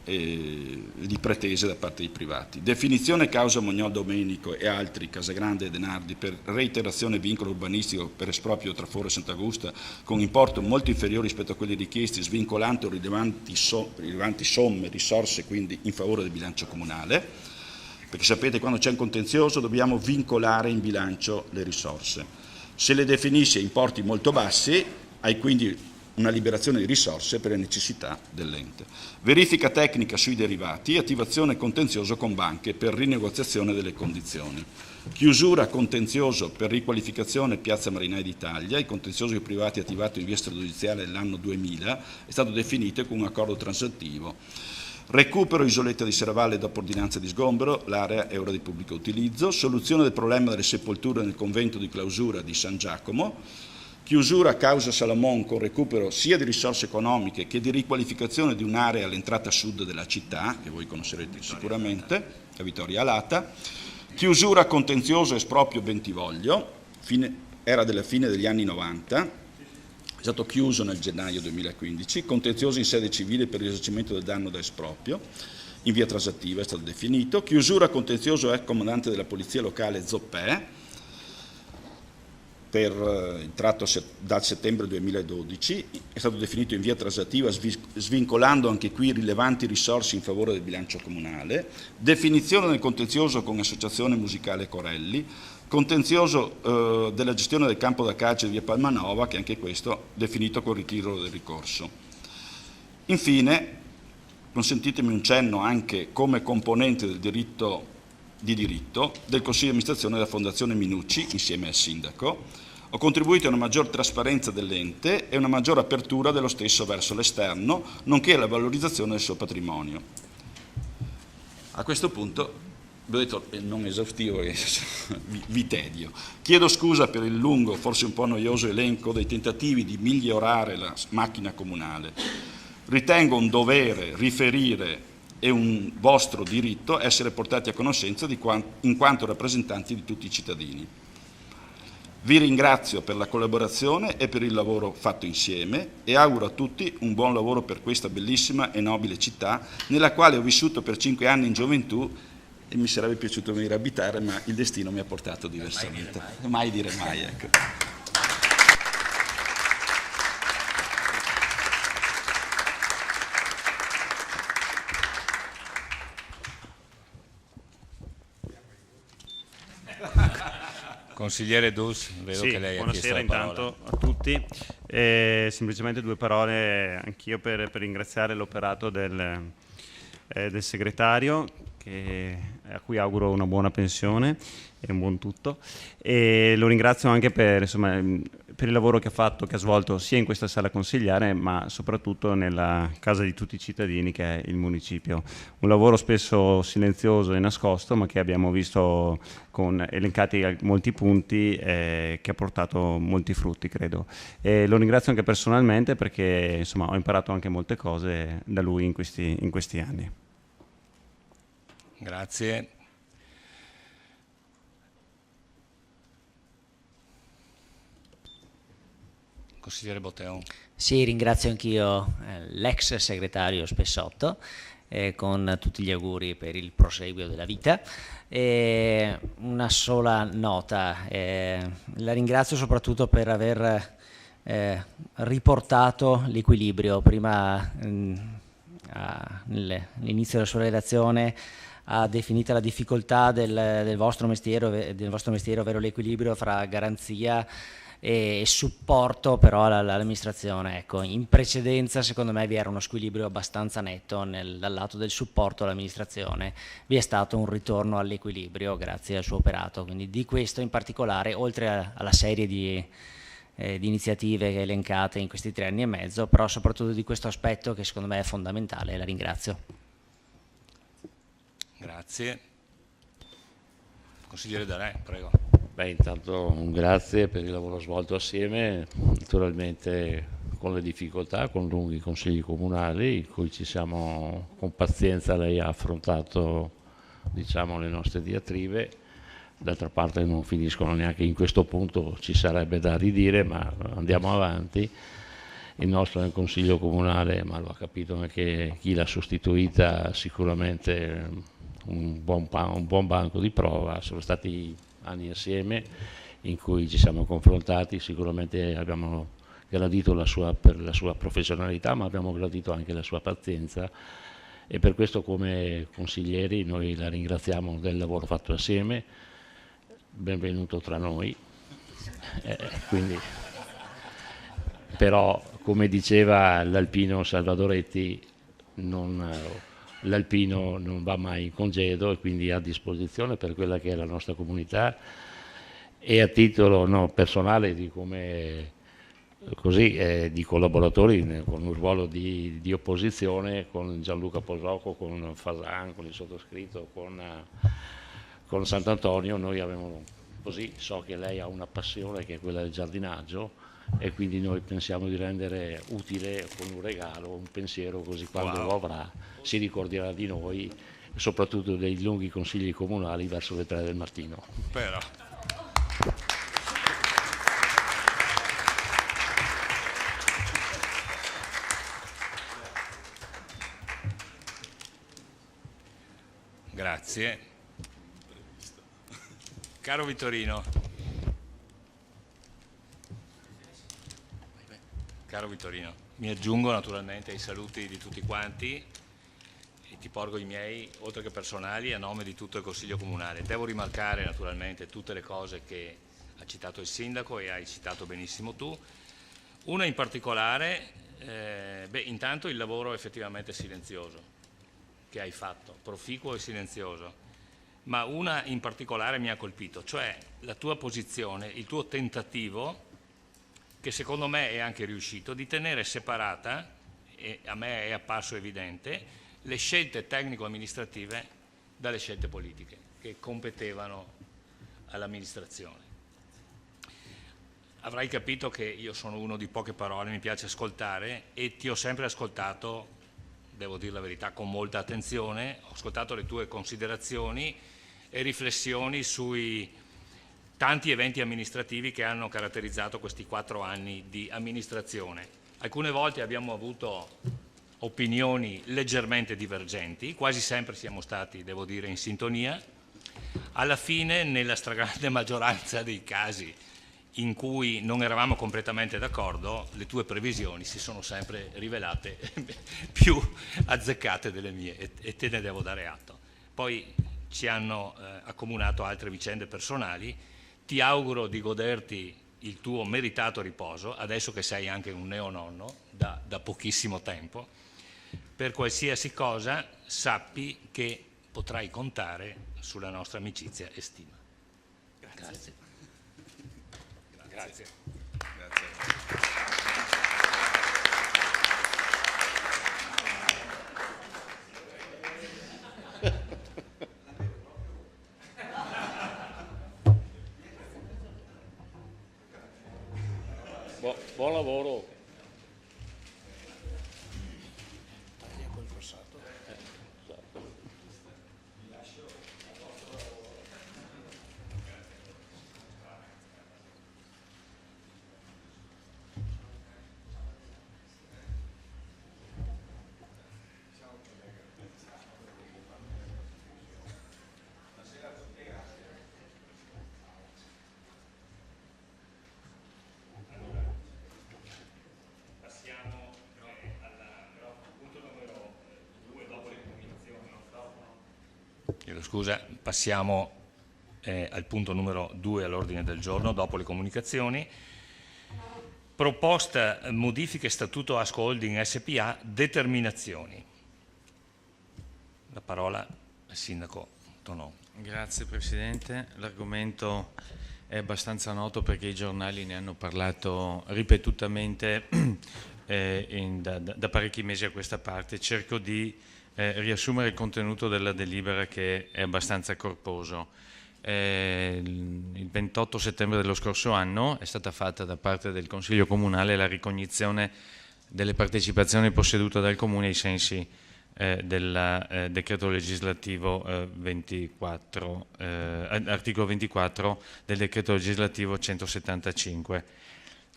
di pretese da parte dei privati. Definizione causa Mognò Domenico e altri, Casagrande e Denardi, per reiterazione vincolo urbanistico per esproprio tra Foro e Sant'Augusta con importo molto inferiore rispetto a quelli richiesti, svincolante o rilevanti somme, risorse quindi in favore del bilancio comunale, perché sapete quando c'è un contenzioso dobbiamo vincolare in bilancio le risorse. Se le definisce a importi molto bassi hai quindi una liberazione di risorse per le necessità dell'ente. Verifica tecnica sui derivati, attivazione contenzioso con banche per rinegoziazione delle condizioni. Chiusura contenzioso per riqualificazione Piazza Marinai d'Italia, il contenzioso dei privati attivato in via stragiudiziale nell'anno 2000 è stato definito con un accordo transattivo. Recupero isoletta di Serravalle dopo ordinanza di sgombero, l'area è ora di pubblico utilizzo. Soluzione del problema delle sepolture nel convento di clausura di San Giacomo. Chiusura a causa Salamon con recupero sia di risorse economiche che di riqualificazione di un'area all'entrata sud della città, che voi conoscerete sicuramente, la Vittoria Alata. Chiusura contenzioso esproprio Bentivoglio, era della fine degli anni 90, è stato chiuso nel gennaio 2015, contenzioso in sede civile per il risarcimento del danno da esproprio, in via trasativa è stato definito. Chiusura contenzioso ex comandante della polizia locale Zoppè, per il tratto dal settembre 2012, è stato definito in via trasativa svincolando anche qui rilevanti risorse in favore del bilancio comunale, definizione del contenzioso con associazione musicale Corelli, contenzioso della gestione del campo da calcio di via Palmanova, che anche questo definito con ritiro del ricorso. Infine, consentitemi un cenno anche come componente del diritto del Consiglio di amministrazione della Fondazione Minucci, insieme al Sindaco, ho contribuito a una maggior trasparenza dell'ente e una maggior apertura dello stesso verso l'esterno, nonché alla valorizzazione del suo patrimonio. A questo punto, vi ho detto non esaustivo, vi tedio. Chiedo scusa per il lungo, forse un po' noioso elenco dei tentativi di migliorare la macchina comunale. Ritengo un dovere riferire è un vostro diritto essere portati a conoscenza in quanto rappresentanti di tutti i cittadini. Vi ringrazio per la collaborazione e per il lavoro fatto insieme e auguro a tutti un buon lavoro per questa bellissima e nobile città nella quale ho vissuto per 5 anni in gioventù e mi sarebbe piaciuto venire a abitare, ma il destino mi ha portato diversamente. Mai dire mai, ecco. Consigliere Dus, vedo che lei ha chiesto la parola. Buonasera intanto a tutti. Semplicemente 2 parole anch'io per ringraziare l'operato del segretario, a cui auguro una buona pensione e un buon tutto. E lo ringrazio anche per il lavoro che ha svolto sia in questa sala consigliare, ma soprattutto nella casa di tutti i cittadini che è il municipio. Un lavoro spesso silenzioso e nascosto, ma che abbiamo visto elencati molti punti che ha portato molti frutti, credo. E lo ringrazio anche personalmente perché ho imparato anche molte cose da lui in questi anni. Grazie. Consigliere Botteon. Sì, ringrazio anch'io l'ex segretario Spessotto con tutti gli auguri per il proseguio della vita. Una sola nota, la ringrazio soprattutto per aver riportato l'equilibrio. Prima all'inizio della sua relazione ha definito la difficoltà del vostro mestiere, ovvero l'equilibrio fra garanzia e supporto però all'amministrazione. Ecco, in precedenza secondo me vi era uno squilibrio abbastanza netto dal lato del supporto all'amministrazione, vi è stato un ritorno all'equilibrio grazie al suo operato, quindi di questo in particolare, oltre alla serie di iniziative elencate in questi 3 anni e mezzo, però soprattutto di questo aspetto che secondo me è fondamentale, la ringrazio. Grazie. Consigliere Darè, prego. Intanto un grazie per il lavoro svolto assieme, naturalmente con le difficoltà, con lunghi consigli comunali, in cui ci siamo con pazienza, lei ha affrontato le nostre diatribe, d'altra parte non finiscono neanche in questo punto, ci sarebbe da ridire, ma andiamo avanti. il nostro è un consiglio comunale, ma lo ha capito anche chi l'ha sostituita, sicuramente un buon banco di prova. Sono stati anni assieme in cui ci siamo confrontati, sicuramente abbiamo gradito per la sua professionalità, ma abbiamo gradito anche la sua pazienza, e per questo come consiglieri noi la ringraziamo del lavoro fatto assieme. Benvenuto tra noi. Quindi, però come diceva l'alpino Salvadoretti, l'alpino non va mai in congedo, e quindi è a disposizione per quella che è la nostra comunità, e a titolo personale di collaboratori con un ruolo di opposizione, con Gianluca Posocco, con Fasan, con il sottoscritto, con Sant'Antonio. Noi avevamo così, so che lei ha una passione che è quella del giardinaggio, e quindi noi pensiamo di rendere utile con un regalo, un pensiero, così quando lo avrà si ricorderà di noi, soprattutto dei lunghi consigli comunali verso le 3 del mattino. Però. Grazie. Caro Vittorino, mi aggiungo naturalmente ai saluti di tutti quanti e ti porgo i miei, oltre che personali, a nome di tutto il Consiglio Comunale. Devo rimarcare naturalmente tutte le cose che ha citato il Sindaco e hai citato benissimo tu. Una in particolare, intanto il lavoro effettivamente silenzioso che hai fatto, proficuo e silenzioso. Ma una in particolare mi ha colpito, cioè la tua posizione, il tuo tentativo, che secondo me è anche riuscito, di tenere separata, e a me è apparso evidente, le scelte tecnico-amministrative dalle scelte politiche che competevano all'amministrazione. Avrai capito che io sono uno di poche parole, mi piace ascoltare, e ti ho sempre ascoltato, devo dire la verità, con molta attenzione. Ho ascoltato le tue considerazioni e riflessioni sui tanti eventi amministrativi che hanno caratterizzato questi 4 anni di amministrazione. Alcune volte abbiamo avuto opinioni leggermente divergenti, quasi sempre siamo stati, devo dire, in sintonia. Alla fine, nella stragrande maggioranza dei casi in cui non eravamo completamente d'accordo, le tue previsioni si sono sempre rivelate più azzeccate delle mie, e te ne devo dare atto. Poi ci hanno accomunato altre vicende personali. Ti auguro di goderti il tuo meritato riposo, adesso che sei anche un neononno da pochissimo tempo. Per qualsiasi cosa sappi che potrai contare sulla nostra amicizia e stima. Grazie. Grazie. Buon lavoro. Scusa, passiamo al punto numero 2 all'ordine del giorno, dopo le comunicazioni. Proposta modifiche statuto Asco Holding SPA, determinazioni. La parola al Sindaco Tonò. Grazie Presidente, l'argomento è abbastanza noto perché i giornali ne hanno parlato ripetutamente da parecchi mesi a questa parte. Cerco di riassumere il contenuto della delibera, che è abbastanza corposo. Il 28 settembre dello scorso anno è stata fatta da parte del Consiglio Comunale la ricognizione delle partecipazioni possedute dal Comune ai sensi del decreto legislativo 24, articolo 24 del decreto legislativo 175.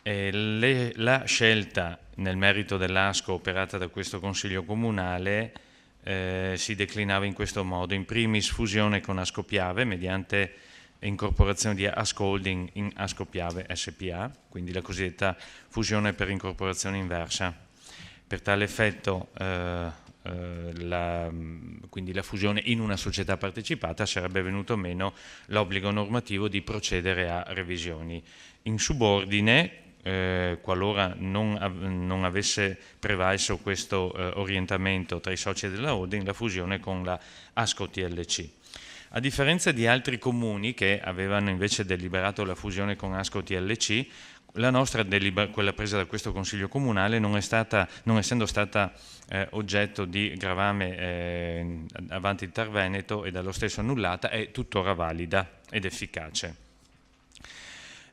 La scelta nel merito dell'ASCO operata da questo Consiglio Comunale si declinava in questo modo: in primis fusione con Asco Piave mediante incorporazione di Asco Holding in Asco Piave SPA, quindi la cosiddetta fusione per incorporazione inversa. Per tale effetto quindi la fusione in una società partecipata sarebbe venuto meno l'obbligo normativo di procedere a revisioni. In subordine, qualora non avesse prevalso questo orientamento tra i soci della holding, la fusione con la Asco TLC. A differenza di altri comuni che avevano invece deliberato la fusione con Asco TLC, la nostra quella presa da questo Consiglio Comunale, non essendo stata oggetto di gravame avanti il Tar Veneto e dallo stesso annullata, è tuttora valida ed efficace.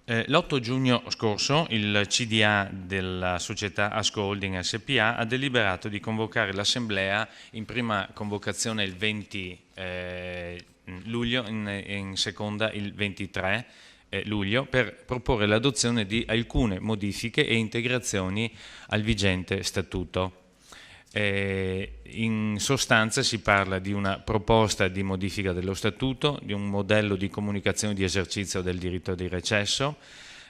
L'8 giugno scorso il CDA della società Asco Holding SPA ha deliberato di convocare l'assemblea in prima convocazione il 20 luglio, in seconda il 23 luglio, per proporre l'adozione di alcune modifiche e integrazioni al vigente statuto. In sostanza si parla di una proposta di modifica dello statuto, di un modello di comunicazione di esercizio del diritto di recesso,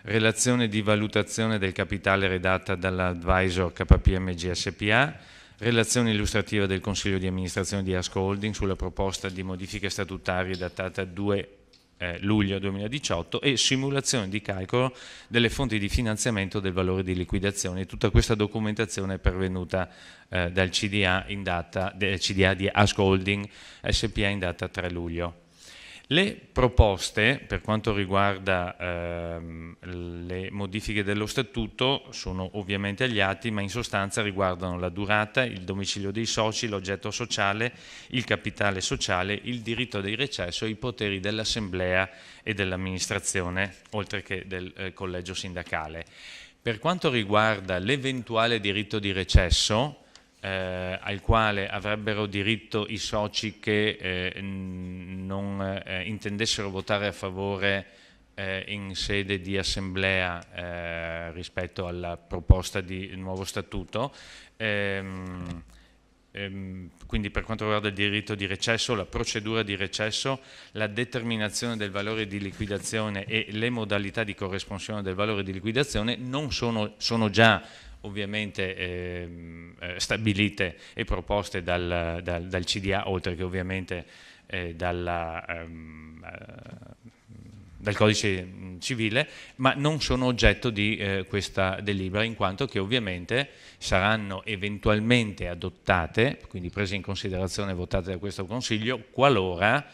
relazione di valutazione del capitale redatta dall'advisor KPMG SPA, relazione illustrativa del Consiglio di amministrazione di Asco Holding sulla proposta di modifiche statutarie datata 2 luglio 2018 e simulazione di calcolo delle fonti di finanziamento del valore di liquidazione. Tutta questa documentazione è pervenuta dal CDA di Asco Holding SPA in data 3 luglio. Le proposte per quanto riguarda le modifiche dello statuto sono ovviamente agli atti, ma in sostanza riguardano la durata, il domicilio dei soci, l'oggetto sociale, il capitale sociale, il diritto di recesso e i poteri dell'assemblea e dell'amministrazione, oltre che del collegio sindacale. Per quanto riguarda l'eventuale diritto di recesso, al quale avrebbero diritto i soci che non intendessero votare a favore in sede di assemblea rispetto alla proposta di nuovo statuto. Quindi per quanto riguarda il diritto di recesso, la procedura di recesso, la determinazione del valore di liquidazione e le modalità di corresponsione del valore di liquidazione non sono già ovviamente stabilite e proposte dal CDA, oltre che ovviamente dal codice civile, ma non sono oggetto di questa delibera, in quanto che ovviamente saranno eventualmente adottate, quindi prese in considerazione e votate da questo Consiglio, qualora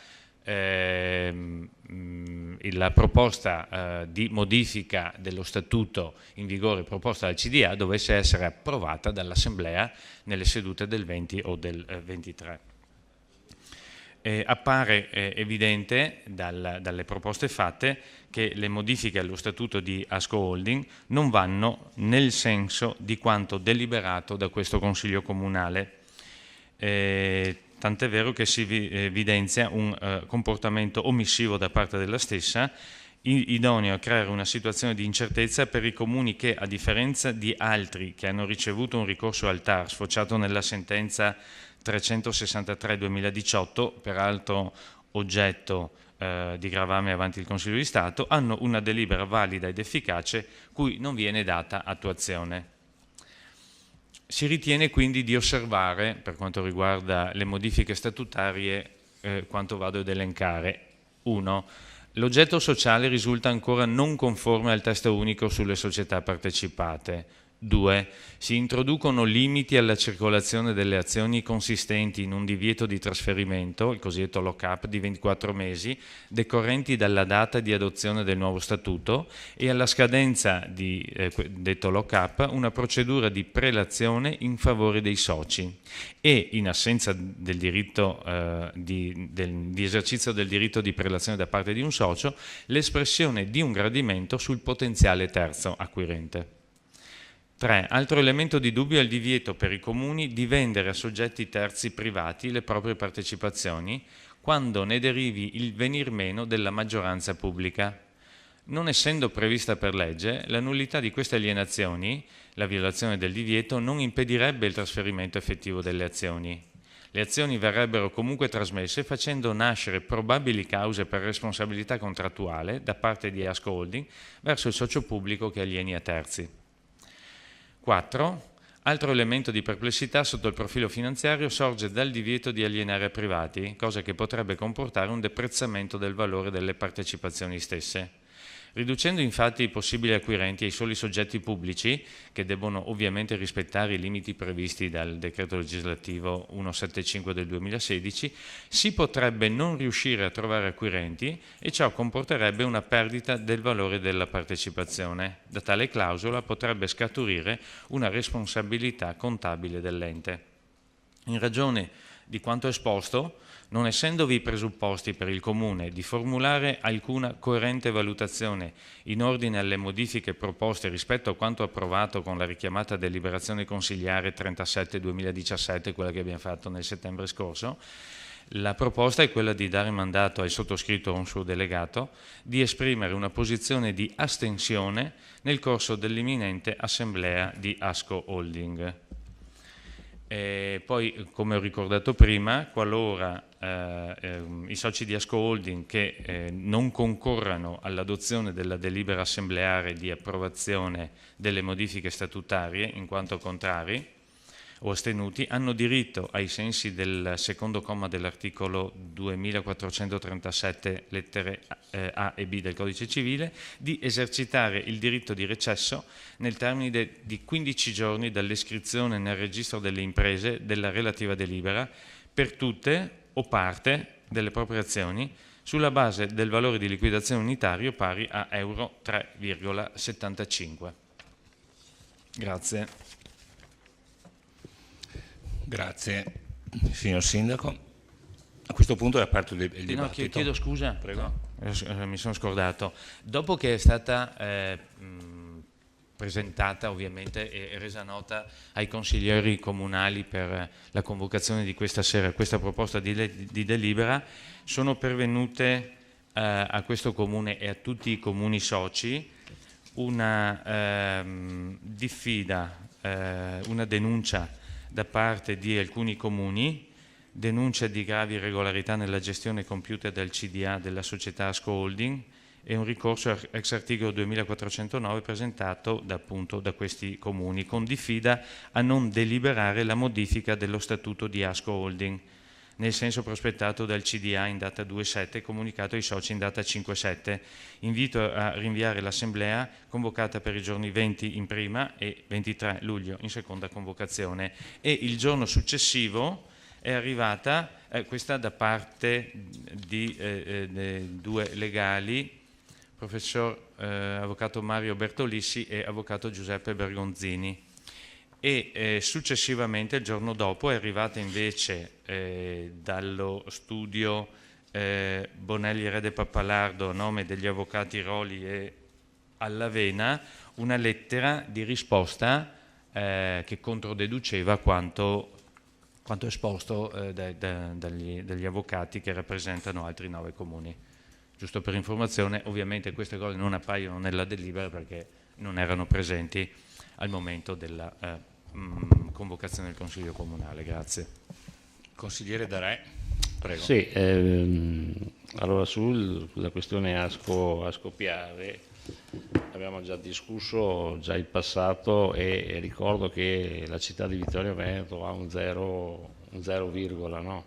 la proposta di modifica dello statuto in vigore proposta dal CDA dovesse essere approvata dall'Assemblea nelle sedute del 20 o del 23. Appare evidente dalle proposte fatte che le modifiche allo statuto di Asco Holding non vanno nel senso di quanto deliberato da questo Consiglio Comunale. Tant'è vero che si evidenzia un comportamento omissivo da parte della stessa, idoneo a creare una situazione di incertezza per i comuni che, a differenza di altri che hanno ricevuto un ricorso al TAR sfociato nella sentenza 363/2018, peraltro oggetto di gravame avanti il Consiglio di Stato, hanno una delibera valida ed efficace cui non viene data attuazione. Si ritiene quindi di osservare, per quanto riguarda le modifiche statutarie, quanto vado ad elencare. 1. L'oggetto sociale risulta ancora non conforme al testo unico sulle società partecipate. 2. Si introducono limiti alla circolazione delle azioni consistenti in un divieto di trasferimento, il cosiddetto lock-up, di 24 mesi, decorrenti dalla data di adozione del nuovo statuto, e alla scadenza di detto lock-up una procedura di prelazione in favore dei soci e, in assenza del diritto di esercizio del diritto di prelazione da parte di un socio, l'espressione di un gradimento sul potenziale terzo acquirente. 3. Altro elemento di dubbio è il divieto per i comuni di vendere a soggetti terzi privati le proprie partecipazioni quando ne derivi il venir meno della maggioranza pubblica. Non essendo prevista per legge, la nullità di queste alienazioni, la violazione del divieto, non impedirebbe il trasferimento effettivo delle azioni. Le azioni verrebbero comunque trasmesse facendo nascere probabili cause per responsabilità contrattuale da parte di Asco Holding verso il socio pubblico che alieni a terzi. 4. Altro elemento di perplessità sotto il profilo finanziario sorge dal divieto di alienare privati, cosa che potrebbe comportare un deprezzamento del valore delle partecipazioni stesse. Riducendo infatti i possibili acquirenti ai soli soggetti pubblici, che debbono ovviamente rispettare i limiti previsti dal decreto legislativo 175 del 2016, si potrebbe non riuscire a trovare acquirenti e ciò comporterebbe una perdita del valore della partecipazione. Da tale clausola potrebbe scaturire una responsabilità contabile dell'ente. In ragione di quanto esposto, non essendovi i presupposti per il Comune di formulare alcuna coerente valutazione in ordine alle modifiche proposte rispetto a quanto approvato con la richiamata deliberazione consigliare 37-2017, quella che abbiamo fatto nel settembre scorso, la proposta è quella di dare mandato al sottoscritto o un suo delegato di esprimere una posizione di astensione nel corso dell'imminente assemblea di Asco Holding. Poi, come ho ricordato prima, qualora i soci di Asco Holding che non concorrano all'adozione della delibera assembleare di approvazione delle modifiche statutarie, in quanto contrari o astenuti, hanno diritto, ai sensi del secondo comma dell'articolo 2437 lettere A e B del Codice Civile, di esercitare il diritto di recesso nel termine di 15 giorni dall'iscrizione nel registro delle imprese della relativa delibera per tutte o parte delle proprie azioni sulla base del valore di liquidazione unitario pari a euro 3,75. Grazie. Grazie, signor Sindaco. A questo punto è aperto il dibattito. No, chiedo scusa. Prego. No, mi sono scordato. Dopo che è stata presentata ovviamente e resa nota ai consiglieri comunali per la convocazione di questa sera questa proposta di delibera, sono pervenute a questo comune e a tutti i comuni soci una diffida, una denuncia da parte di alcuni comuni, denuncia di gravi irregolarità nella gestione compiuta dal CDA della società Asco Holding e un ricorso ex articolo 2409 presentato appunto da questi comuni con diffida a non deliberare la modifica dello statuto di Asco Holding nel senso prospettato dal CDA in data 2/7 e comunicato ai soci in data 5/7. Invito a rinviare l'assemblea convocata per i giorni 20 in prima e 23 luglio in seconda convocazione. E il giorno successivo è arrivata questa da parte di due legali, professor avvocato Mario Bertolissi e avvocato Giuseppe Bergonzini. E successivamente, il giorno dopo, è arrivata invece dallo studio Bonelli Rede Pappalardo a nome degli avvocati Roli e Allavena una lettera di risposta che controdeduceva quanto esposto dagli avvocati che rappresentano altri 9 comuni. Giusto per informazione, ovviamente queste cose non appaiono nella delibera perché non erano presenti al momento della convocazione del Consiglio Comunale. Grazie. Consigliere Darè, prego. Sì, allora sulla questione Asco Piave abbiamo già discusso già in passato e ricordo che la città di Vittorio Veneto ha un 0, no?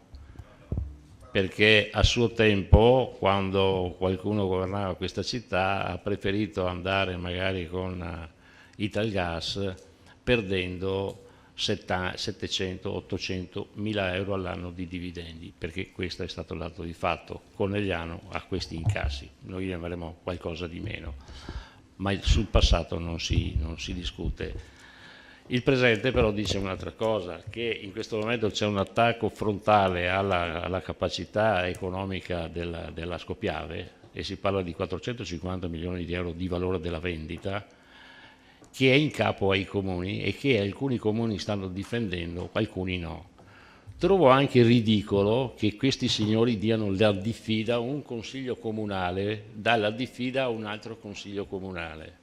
Perché a suo tempo, quando qualcuno governava questa città, ha preferito andare magari con Italgas perdendo 700-800 mila euro all'anno di dividendi, perché questo è stato il dato di fatto. Cornegliano ha questi incassi, noi ne avremo qualcosa di meno, ma sul passato non si discute. Il presente però dice un'altra cosa, che in questo momento c'è un attacco frontale alla capacità economica dell'Asco Piave e si parla di 450 milioni di euro di valore della vendita, che è in capo ai comuni e che alcuni comuni stanno difendendo, alcuni no. trovo anche ridicolo che questi signori diano la diffida a un consiglio comunale, dalla diffida a un altro consiglio comunale.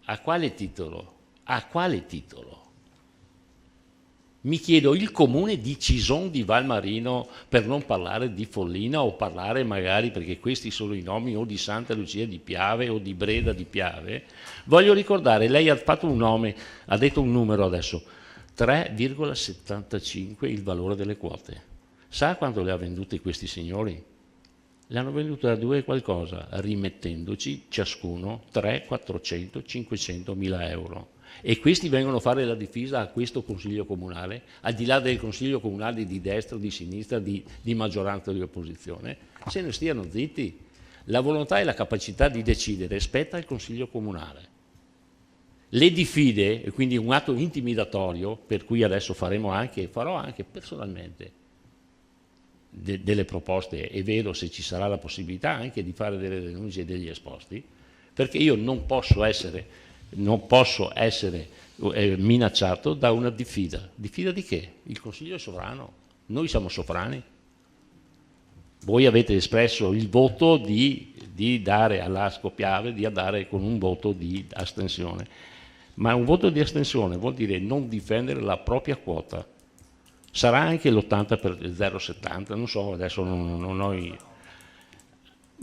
A quale titolo? A quale titolo? Mi chiedo, il comune di Cison di Valmarino, per non parlare di Follina o parlare magari, perché questi sono i nomi, o di Santa Lucia di Piave o di Breda di Piave, voglio ricordare, lei ha fatto un nome, ha detto un numero adesso, 3,75 il valore delle quote. Sa quanto le ha vendute questi signori? Le hanno vendute a 2 qualcosa, rimettendoci ciascuno 3, 400, 500 mila euro. E questi vengono a fare la difesa a questo consiglio comunale, al di là del consiglio comunale di destra, di sinistra, di maggioranza o di opposizione, se ne stiano zitti. La volontà e la capacità di decidere spetta al consiglio comunale. Le diffide, e quindi un atto intimidatorio, per cui adesso farò anche personalmente delle proposte e vedo se ci sarà la possibilità anche di fare delle denunce e degli esposti, perché io non posso essere minacciato da una diffida. Diffida di che? Il Consiglio è sovrano, noi siamo sovrani. Voi avete espresso il voto di dare all'Asco Piave, di andare con un voto di astensione. Ma un voto di astensione vuol dire non difendere la propria quota. Sarà anche l'80 per 0,70, non so, adesso non ho...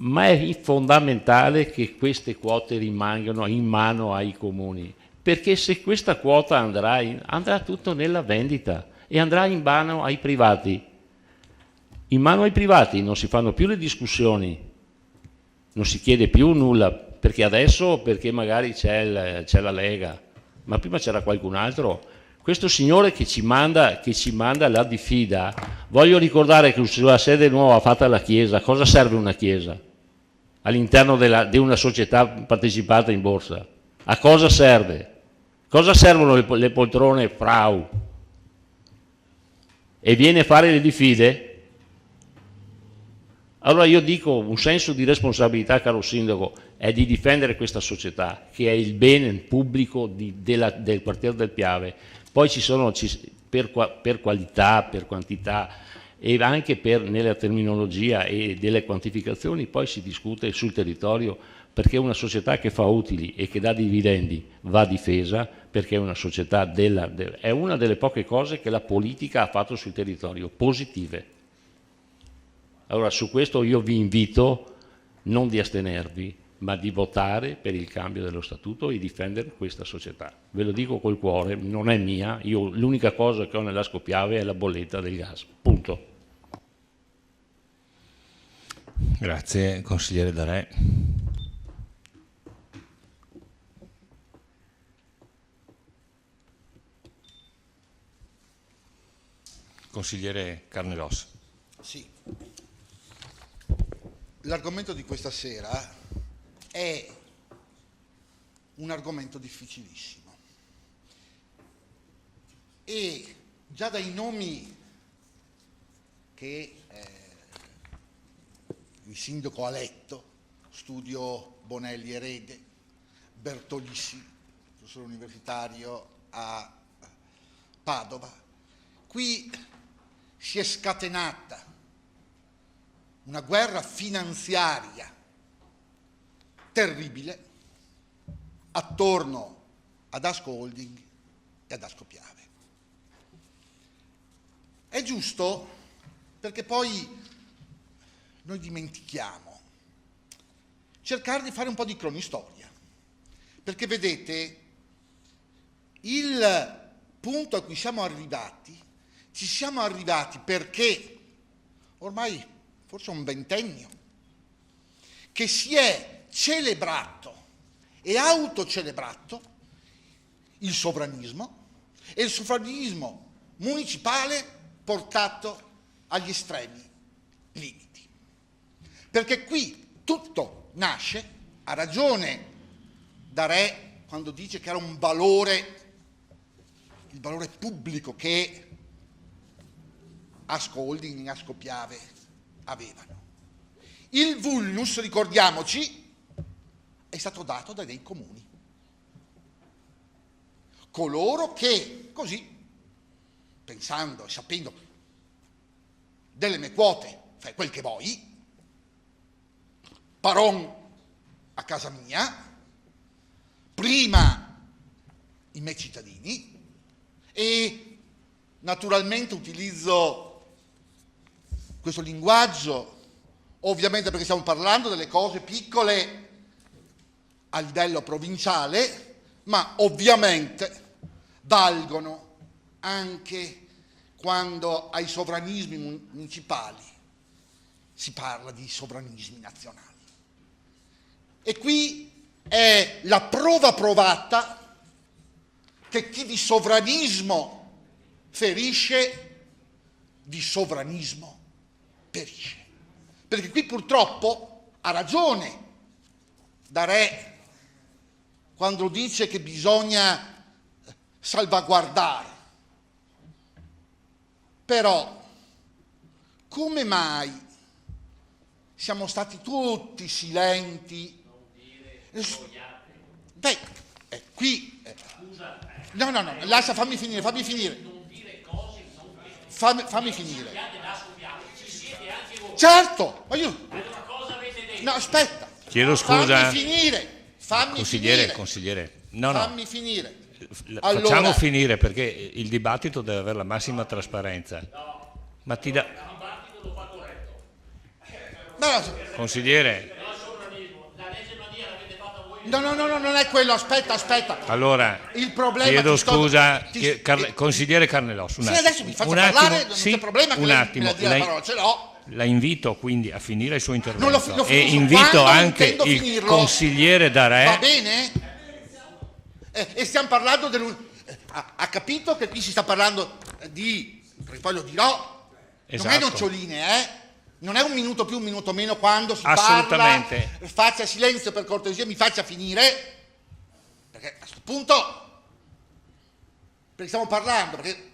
Ma è fondamentale che queste quote rimangano in mano ai comuni, perché se questa quota andrà tutto nella vendita e andrà in mano ai privati. In mano ai privati non si fanno più le discussioni, non si chiede più nulla, perché adesso, perché magari c'è la Lega, ma prima c'era qualcun altro. Questo signore che ci manda la diffida, voglio ricordare che sulla sede nuova fatta alla Chiesa, cosa serve una Chiesa? All'interno di una società partecipata in borsa. A cosa serve? Cosa servono le poltrone Frau? E viene a fare le diffide? Allora io dico, un senso di responsabilità, caro Sindaco, è di difendere questa società, che è il bene pubblico del quartiere del Piave. Poi ci sono, per qualità, per quantità e anche nella terminologia e delle quantificazioni, poi si discute sul territorio, perché una società che fa utili e che dà dividendi va difesa, perché è una società è una delle poche cose che la politica ha fatto sul territorio, positive. Allora su questo io vi invito non di astenervi, ma di votare per il cambio dello statuto e difendere questa società. Ve lo dico col cuore, non è mia, io l'unica cosa che ho nell'Asco Piave è la bolletta del gas, punto. Grazie, consigliere Darè. Consigliere Carnelos. Sì. L'argomento di questa sera è un argomento difficilissimo e già dai nomi che il sindaco ha letto, Studio Bonelli Erede, Bertolissi, professore universitario a Padova, qui si è scatenata una guerra finanziaria terribile attorno ad Asco Holding e ad Asco Piave. È giusto perché poi noi dimentichiamo cercare di fare un po' di cronistoria, perché vedete il punto a cui siamo arrivati, ci siamo arrivati perché ormai forse un ventennio che si è celebrato e autocelebrato il sovranismo e il sovranismo municipale portato agli estremi limiti. Perché qui tutto nasce, ha ragione Darè quando dice che era un valore, il valore pubblico che Asco Holding e Asco Piave avevano. Il vulnus, ricordiamoci, è stato dato da dei comuni. Coloro che, così, pensando e sapendo delle mie quote, fai quel che vuoi, Paron a casa mia, prima i miei cittadini, e naturalmente utilizzo questo linguaggio ovviamente perché stiamo parlando delle cose piccole a livello provinciale, ma ovviamente valgono anche quando ai sovranismi municipali si parla di sovranismi nazionali. E qui è la prova provata che chi di sovranismo ferisce, di sovranismo perisce. Perché qui purtroppo ha ragione da re quando dice che bisogna salvaguardare. Però come mai siamo stati tutti silenti? Beh, qui... No, lascia, fammi finire. Fammi finire. Certo, ma io... No, aspetta. Chiedo scusa. Fammi Consigliere. Fammi finire. Facciamo finire perché il dibattito deve avere la massima trasparenza. Ma ti dà... Consigliere. No, non è quello, aspetta. Allora, il problema chiedo scusa, consigliere Carnellos, un attimo. Adesso mi faccio parlare, non c'è problema che un attimo. la parola ce l'ho. La invito quindi a finire il suo intervento e invito anche il consigliere da re. Va bene? E stiamo parlando ha capito che qui si sta parlando di, perché poi lo dirò, esatto. Non è noccioline, non è un minuto più, un minuto meno quando si assolutamente parla. Faccia silenzio per cortesia, mi faccia finire, perché a questo punto, perché stiamo parlando, perché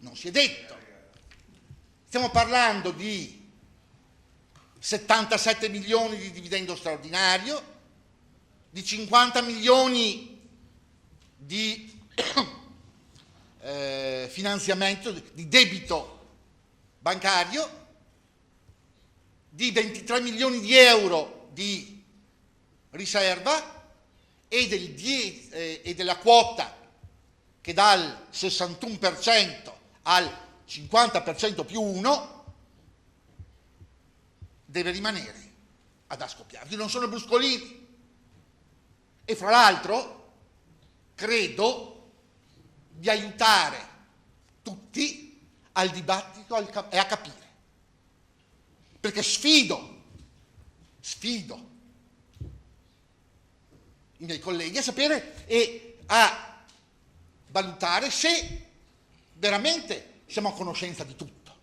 non si è detto, stiamo parlando di 77 milioni di dividendo straordinario, di 50 milioni di finanziamento, di debito bancario, di 23 milioni di euro di riserva e della quota che dal 61% al 50% più 1 deve rimanere ad Ascopiave. Non sono bruscolini. E fra l'altro credo di aiutare tutti al dibattito e a capire. Perché sfido i miei colleghi a sapere e a valutare se veramente siamo a conoscenza di tutto.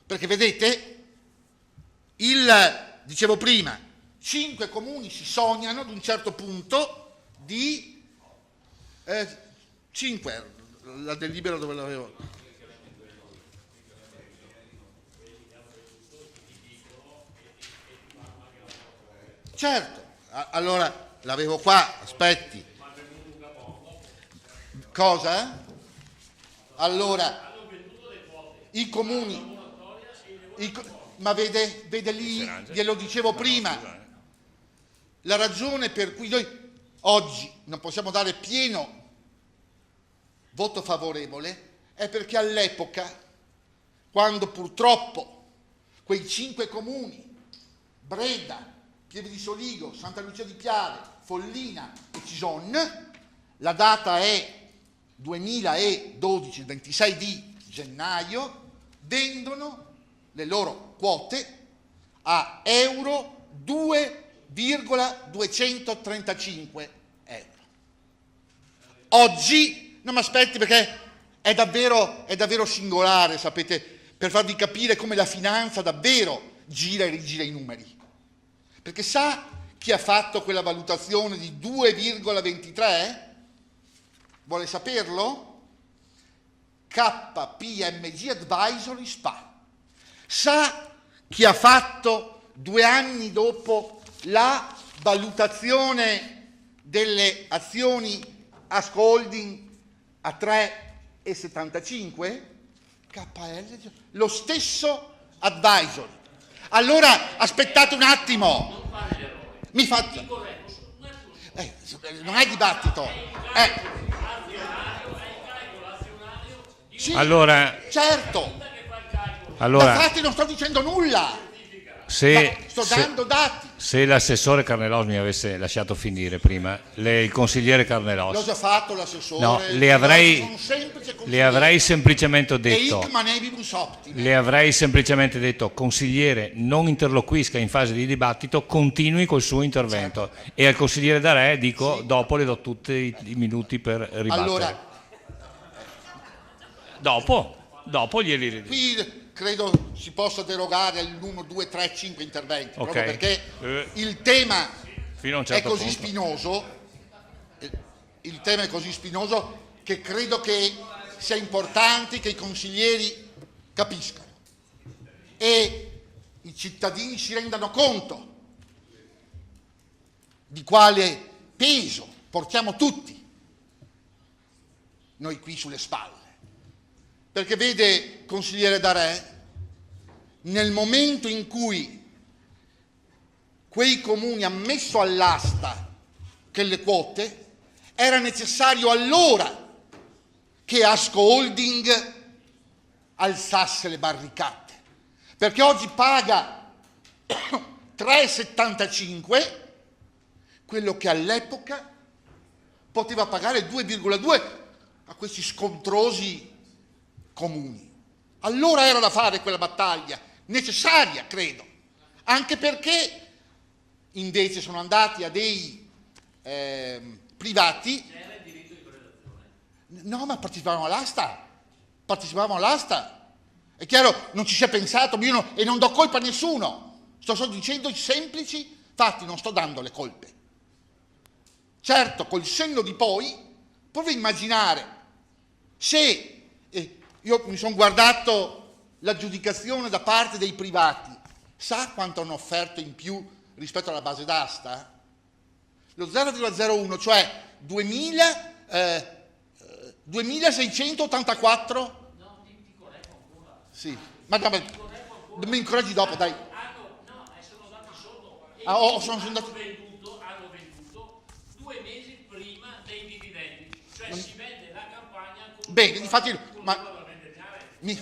Perché vedete, dicevo prima, 5 comuni si sognano ad un certo punto di 5, la delibera dove l'avevo. Certo, allora l'avevo qua, aspetti. Cosa? Allora, i comuni, ma vede lì, glielo dicevo prima, la ragione per cui noi oggi non possiamo dare pieno voto favorevole è perché all'epoca, quando purtroppo quei 5 comuni, Breda, Pieve di Soligo, Santa Lucia di Piave, Follina e Cison, la data è 2012, il 26 di gennaio, vendono le loro quote a euro 2,235 euro. Oggi, non mi aspetti perché è davvero singolare, sapete, per farvi capire come la finanza davvero gira e rigira i numeri. Perché sa chi ha fatto quella valutazione di 2,23? Vuole saperlo? KPMG Advisory SPA. Sa chi ha fatto 2 anni dopo la valutazione delle azioni Asco Holding a 3,75? KL, lo stesso advisory. Allora, aspettate un attimo. Mi faccia. Non è dibattito. Sì, Allora, certo. allora Infatti non sto dicendo nulla. Sto dando dati. se l'assessore Carnellos mi avesse lasciato finire prima, il consigliere Carnellos. L'ho già fatto l'assessore. No, le avrei semplicemente detto. Le avrei semplicemente detto, consigliere, non interloquisca in fase di dibattito, continui col suo intervento. Certo. E al consigliere Darè dico, sì, dopo le do tutti i minuti per ribattere. Allora, dopo glieli ridico. Qui credo si possa derogare all'1, 2, 3, 5 interventi, proprio perché il tema è così spinoso, il tema è così spinoso che credo che sia importante che i consiglieri capiscano e i cittadini si rendano conto di quale peso portiamo tutti noi qui sulle spalle. Perché vede, consigliere Darè, nel momento in cui quei comuni hanno messo all'asta quelle quote, era necessario allora che Asco Holding alzasse le barricate. Perché oggi paga 3,75 quello che all'epoca poteva pagare 2,2 a questi scontrosi comuni. Allora era da fare quella battaglia, necessaria credo, anche perché invece sono andati a dei privati. C'era il diritto di prelazione? No, ma partecipavamo all'asta, è chiaro, non ci si è pensato, e non do colpa a nessuno, sto solo dicendo i semplici fatti, non sto dando le colpe. Certo, col senno di poi, prova a immaginare se io mi sono guardato l'aggiudicazione da parte dei privati, sa quanto hanno offerto in più rispetto alla base d'asta? Lo 0,01, cioè 2.684? No, ti correggo ancora. Sì, ma mi incoraggi dopo, dai. Sono dati sotto. Hanno venduto 2 mesi prima dei dividendi, cioè si vende la campagna con bene, infatti, e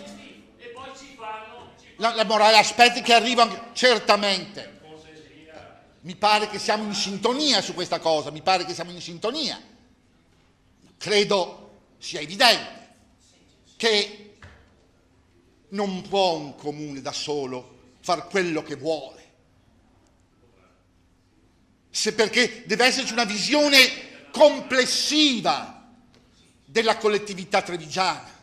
poi ci fanno la morale, aspetti che arrivano certamente. Mi pare che siamo in sintonia su questa cosa, credo sia evidente che non può un comune da solo far quello che vuole, perché deve esserci una visione complessiva della collettività trevigiana.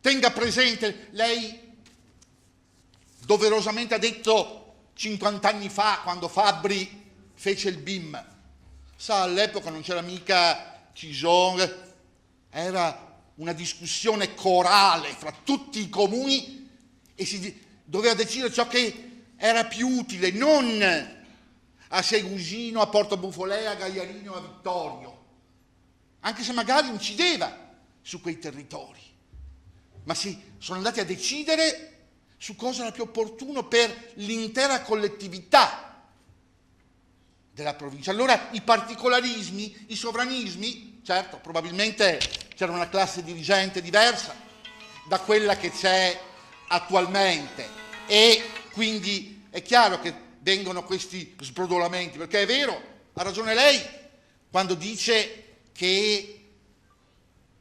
Tenga presente, lei doverosamente ha detto 50 anni fa, quando Fabbri fece il BIM, sa, all'epoca non c'era mica Cison, era una discussione corale fra tutti i comuni e si doveva decidere ciò che era più utile, non a Segusino, a Porto Bufolè, a Gagliarino, a Vittorio, anche se magari incideva su quei territori, ma sono andati a decidere su cosa era più opportuno per l'intera collettività della provincia. Allora i particolarismi, i sovranismi, certo, probabilmente c'era una classe dirigente diversa da quella che c'è attualmente e quindi è chiaro che vengono questi sbrodolamenti, perché è vero, ha ragione lei quando dice che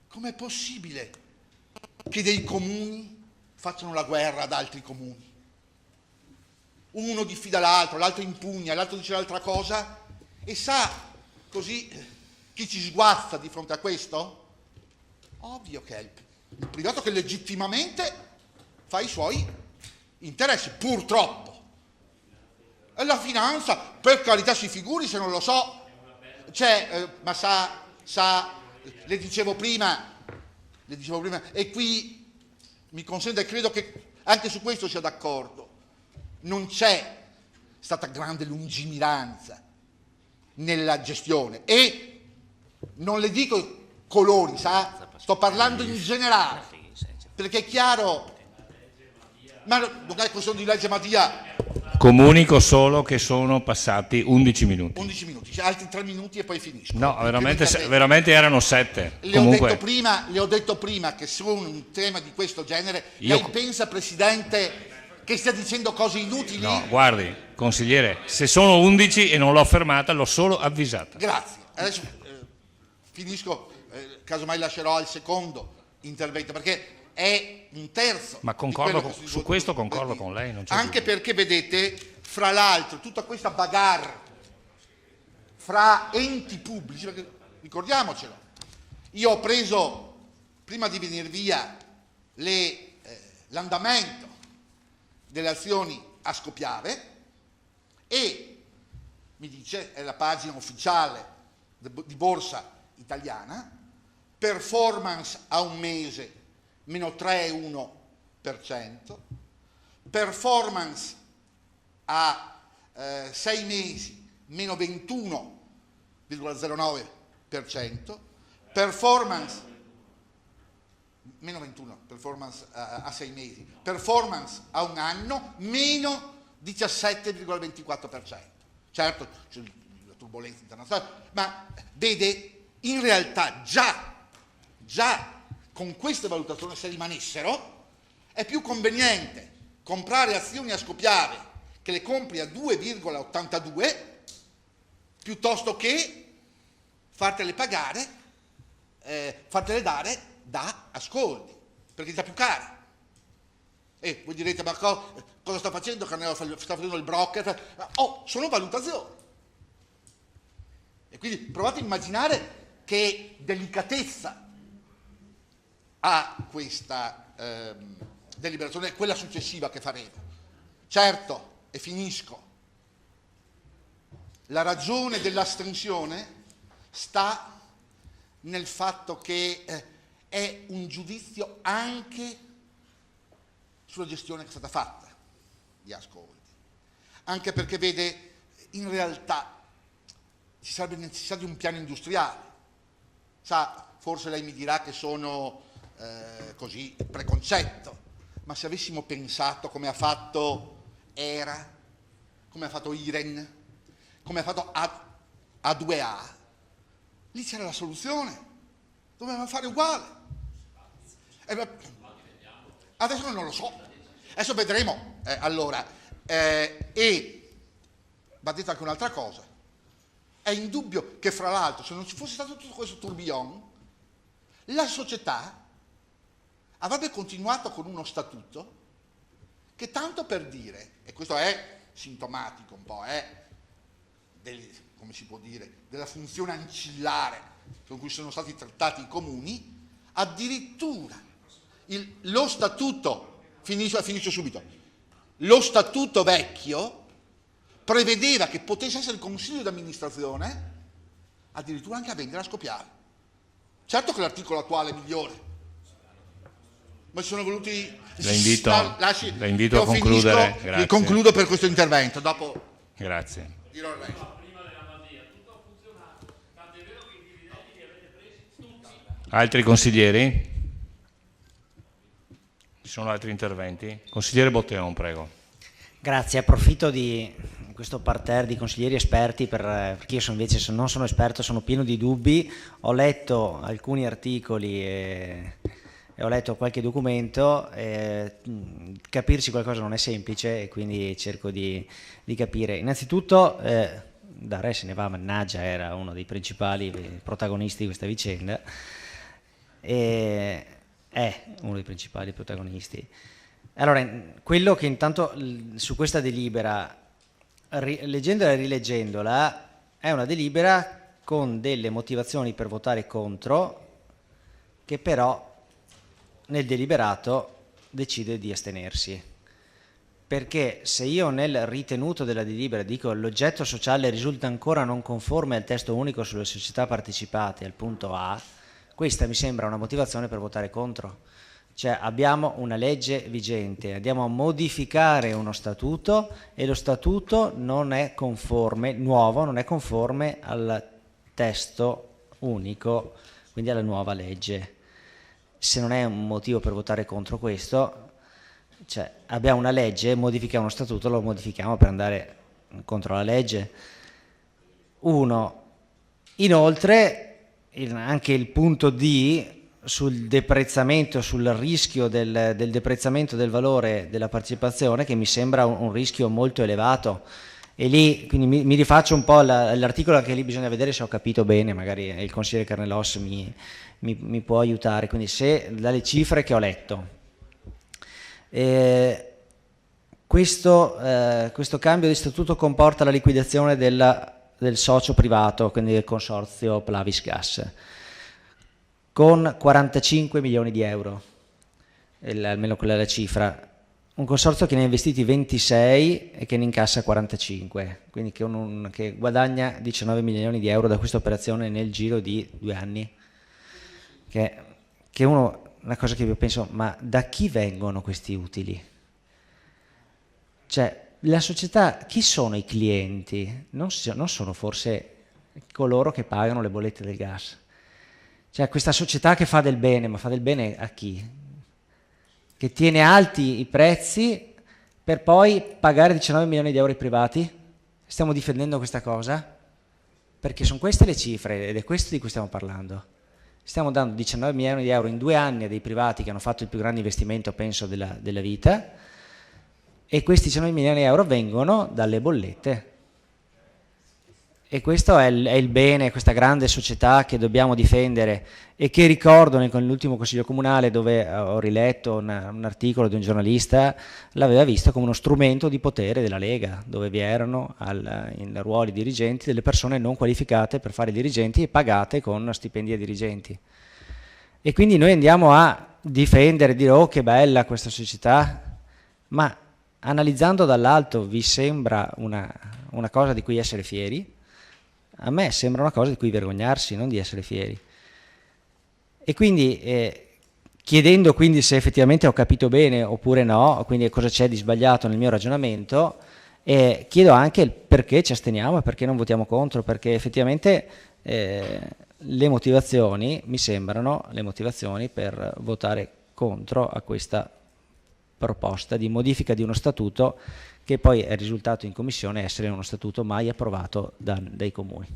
com'è possibile che dei comuni facciano la guerra ad altri comuni. Uno diffida l'altro, l'altro impugna, l'altro dice l'altra cosa e sa così chi ci sguazza di fronte a questo? Ovvio che è il privato che legittimamente fa i suoi interessi, purtroppo. E la finanza, per carità si figuri se non lo so, ma sa, le dicevo prima, e qui mi consente, e credo che anche su questo sia d'accordo, non c'è stata grande lungimiranza nella gestione e non le dico colori, sa? Sto parlando in generale. perché è chiaro, ma non è questione di legge Madia. Comunico solo che sono passati 11 minuti. 11 minuti, cioè altri 3 minuti e poi finisco. No, veramente erano 7. Le ho detto prima che su un tema di questo genere, lei pensa, Presidente, che stia dicendo cose inutili? No, guardi, consigliere, se sono 11 e non l'ho fermata, l'ho solo avvisata. Grazie. Adesso finisco, casomai lascerò al secondo intervento, perché è un terzo. Ma su questo concordo con lei. Non c'è anche dubbio. perché, vedete, fra l'altro, tutta questa bagarre fra enti pubblici, perché ricordiamocelo, io ho preso, prima di venire via, l'andamento delle azioni a Scoppiave e mi dice, è la pagina ufficiale di Borsa Italiana, performance a un mese meno 3,1%, performance a 6 mesi meno 21,09%, performance meno 21, performance a 6 mesi, performance a un anno meno 17,24%. Certo, c'è la turbolenza internazionale, ma vede, in realtà già con queste valutazioni, se rimanessero, è più conveniente comprare azioni a Scoppiave che le compri a 2,82 piuttosto che fartele pagare, fartele dare da Ascoldi, perché è già più cara. E voi direte, ma cosa sta facendo? Carnello sta facendo il broker? Sono valutazioni. E quindi provate a immaginare che delicatezza ha questa deliberazione, quella successiva che faremo. Certo, e finisco, la ragione dell'astensione sta nel fatto che è un giudizio anche sulla gestione che è stata fatta di Ascoldi, anche perché, vede, in realtà ci sarebbe necessità di un piano industriale. Sa, forse lei mi dirà che sono così preconcetto, ma se avessimo pensato come ha fatto ERA, come ha fatto IREN, come ha fatto A2A, lì c'era la soluzione, dovevamo fare uguale. Adesso non lo so, adesso vedremo. E va detto anche un'altra cosa, è indubbio che, fra l'altro, se non ci fosse stato tutto questo tourbillon, la società avrebbe continuato con uno statuto che, tanto per dire, e questo è sintomatico un po', come si può dire, della funzione ancillare con cui sono stati trattati i comuni, addirittura lo statuto, finisco subito, lo statuto vecchio prevedeva che potesse essere il consiglio di amministrazione addirittura anche a vendere a Scoppiave. Certo che l'articolo attuale è migliore, ma ci sono voluti... La invito a concludere. Grazie. Concludo per questo intervento, dopo... Grazie. Dirò il resto. Altri consiglieri? Ci sono altri interventi? Consigliere Botteon, prego. Grazie, approfitto di questo parterre di consiglieri esperti perché io invece non sono esperto, sono pieno di dubbi, ho letto alcuni articoli e ho letto qualche documento, capirci qualcosa non è semplice e quindi cerco di capire. Innanzitutto Darè se ne va, mannaggia, era uno dei principali protagonisti di questa vicenda, è uno dei principali protagonisti. Allora, quello che intanto su questa delibera, leggendola e rileggendola, è una delibera con delle motivazioni per votare contro, che però nel deliberato decide di astenersi. Perché se io nel ritenuto della delibera dico l'oggetto sociale risulta ancora non conforme al testo unico sulle società partecipate, al punto A, questa mi sembra una motivazione per votare contro. Cioè abbiamo una legge vigente, andiamo a modificare uno statuto e lo statuto non è conforme, nuovo, non è conforme al testo unico, quindi alla nuova legge. se non è un motivo per votare contro questo, cioè abbiamo una legge, modifichiamo uno statuto, lo modifichiamo per andare contro la legge. Uno, inoltre anche il punto D sul deprezzamento, sul rischio del deprezzamento del valore della partecipazione, che mi sembra un rischio molto elevato. E lì, quindi mi rifaccio un po' l'articolo, che lì bisogna vedere se ho capito bene, magari il consigliere Carnelos mi può aiutare. Quindi se dalle cifre che ho letto, questo cambio di statuto comporta la liquidazione del socio privato, quindi del consorzio Plavis Gas, con 45 milioni di euro, almeno quella è la cifra. Un consorzio che ne ha investiti 26 e che ne incassa 45, quindi che guadagna 19 milioni di euro da questa operazione nel giro di 2 anni. Che una cosa che io penso, ma da chi vengono questi utili? Cioè, la società, chi sono i clienti? Non sono forse coloro che pagano le bollette del gas? Cioè, questa società che fa del bene, ma fa del bene a chi? Che tiene alti i prezzi per poi pagare 19 milioni di euro ai privati? Stiamo difendendo questa cosa? Perché sono queste le cifre ed è questo di cui stiamo parlando. Stiamo dando 19 milioni di euro in 2 anni a dei privati che hanno fatto il più grande investimento, penso, della vita, e questi 19 milioni di euro vengono dalle bollette. E questo è il bene, questa grande società che dobbiamo difendere, e che ricordo nell'ultimo Consiglio Comunale, dove ho riletto un articolo di un giornalista, l'aveva visto come uno strumento di potere della Lega, dove vi erano in ruoli dirigenti delle persone non qualificate per fare dirigenti e pagate con stipendi a dirigenti. E quindi noi andiamo a difendere, dire oh che bella questa società, ma analizzando dall'alto vi sembra una cosa di cui essere fieri? A me sembra una cosa di cui vergognarsi, non di essere fieri. E quindi chiedendo quindi se effettivamente ho capito bene oppure no, quindi cosa c'è di sbagliato nel mio ragionamento, chiedo anche il perché ci asteniamo e perché non votiamo contro, perché effettivamente le motivazioni mi sembrano le motivazioni per votare contro a questa proposta di modifica di uno statuto che poi è risultato in commissione essere uno statuto mai approvato dai comuni.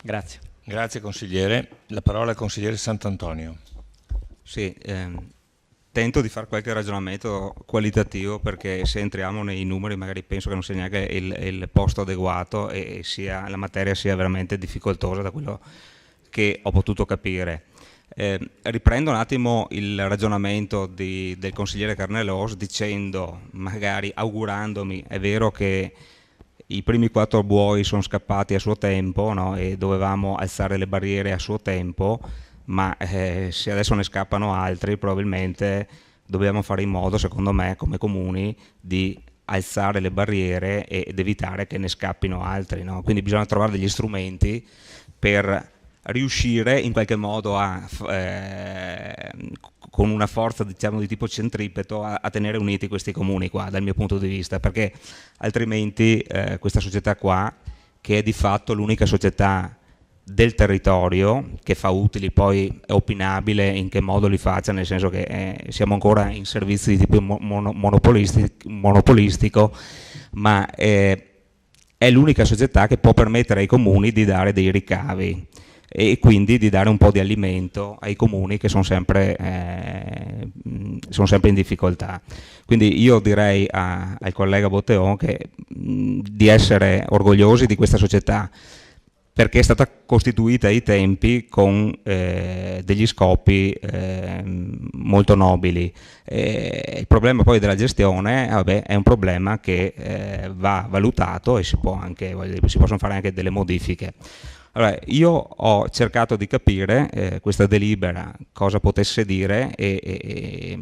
Grazie. Grazie consigliere. La parola al consigliere Sant'Antonio. Sì, tento di fare qualche ragionamento qualitativo, perché se entriamo nei numeri magari penso che non sia neanche il posto adeguato e la materia sia veramente difficoltosa da quello che ho potuto capire. Riprendo un attimo il ragionamento del consigliere Carnelos, dicendo, magari augurandomi, è vero che i primi 4 buoi sono scappati a suo tempo, no? E dovevamo alzare le barriere a suo tempo, ma se adesso ne scappano altri probabilmente dobbiamo fare in modo, secondo me, come comuni, di alzare le barriere ed evitare che ne scappino altri, no? Quindi bisogna trovare degli strumenti per riuscire in qualche modo con una forza, diciamo, di tipo centripeto a tenere uniti questi comuni qua, dal mio punto di vista, perché altrimenti questa società qua, che è di fatto l'unica società del territorio che fa utili, poi è opinabile in che modo li faccia, nel senso che siamo ancora in servizi di tipo monopolistico, ma è l'unica società che può permettere ai comuni di dare dei ricavi e quindi di dare un po' di alimento ai comuni che sono sempre in difficoltà. Quindi io direi al collega Botteon di essere orgogliosi di questa società, perché è stata costituita ai tempi con degli scopi molto nobili. Il problema poi della gestione è un problema che va valutato e si possono fare anche delle modifiche. Allora, io ho cercato di capire questa delibera cosa potesse dire e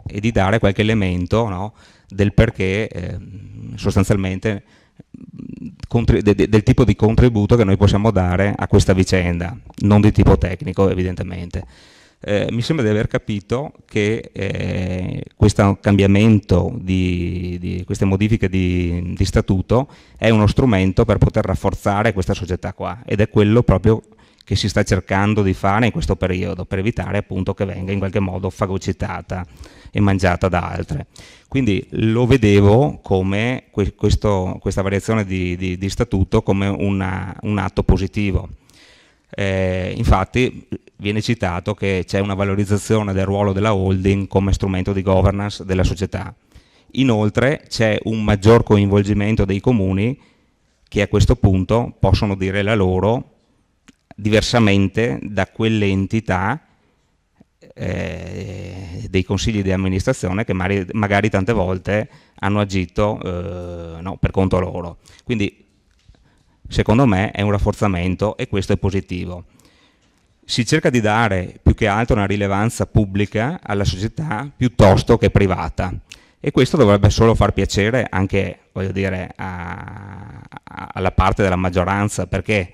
di dare qualche elemento, no, del perché sostanzialmente del tipo di contributo che noi possiamo dare a questa vicenda, non di tipo tecnico evidentemente. Mi sembra di aver capito che questo cambiamento di queste modifiche di statuto è uno strumento per poter rafforzare questa società qua, ed è quello proprio che si sta cercando di fare in questo periodo per evitare appunto che venga in qualche modo fagocitata e mangiata da altre. Quindi lo vedevo come questa variazione di statuto come un atto positivo. Infatti viene citato che c'è una valorizzazione del ruolo della holding come strumento di governance della società. Inoltre c'è un maggior coinvolgimento dei comuni che a questo punto possono dire la loro diversamente da quelle entità dei consigli di amministrazione che magari tante volte hanno agito per conto loro. Quindi secondo me è un rafforzamento e questo è positivo. Si cerca di dare più che altro una rilevanza pubblica alla società piuttosto che privata, e questo dovrebbe solo far piacere anche, voglio dire, alla parte della maggioranza, perché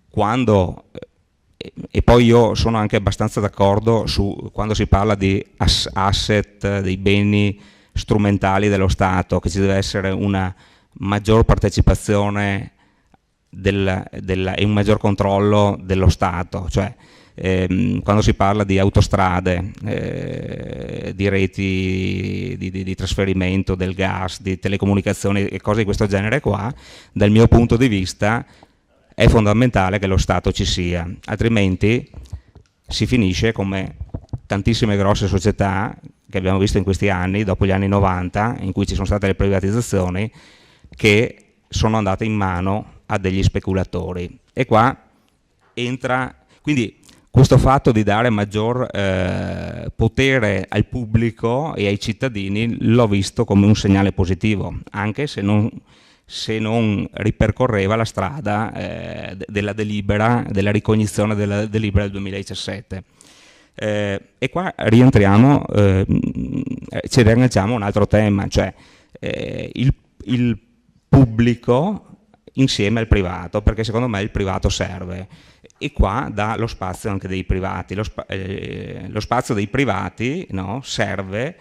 quando, e poi io sono anche abbastanza d'accordo su quando si parla di asset, dei beni strumentali dello Stato, che ci deve essere una maggior partecipazione e un maggior controllo dello Stato, cioè quando si parla di autostrade, di reti di trasferimento del gas, di telecomunicazioni e cose di questo genere qua, dal mio punto di vista è fondamentale che lo Stato ci sia, altrimenti si finisce come tantissime grosse società che abbiamo visto in questi anni, dopo gli anni 90, in cui ci sono state le privatizzazioni, che sono andate in mano a degli speculatori. E qua entra, quindi questo fatto di dare maggior potere al pubblico e ai cittadini l'ho visto come un segnale positivo, anche se non ripercorreva la strada della delibera, della ricognizione della delibera del 2017. E qua rientriamo, ci riagganciamo a un altro tema, cioè il pubblico insieme al privato, perché secondo me il privato serve, e qua dà lo spazio anche dei privati. Lo spazio dei privati, no, serve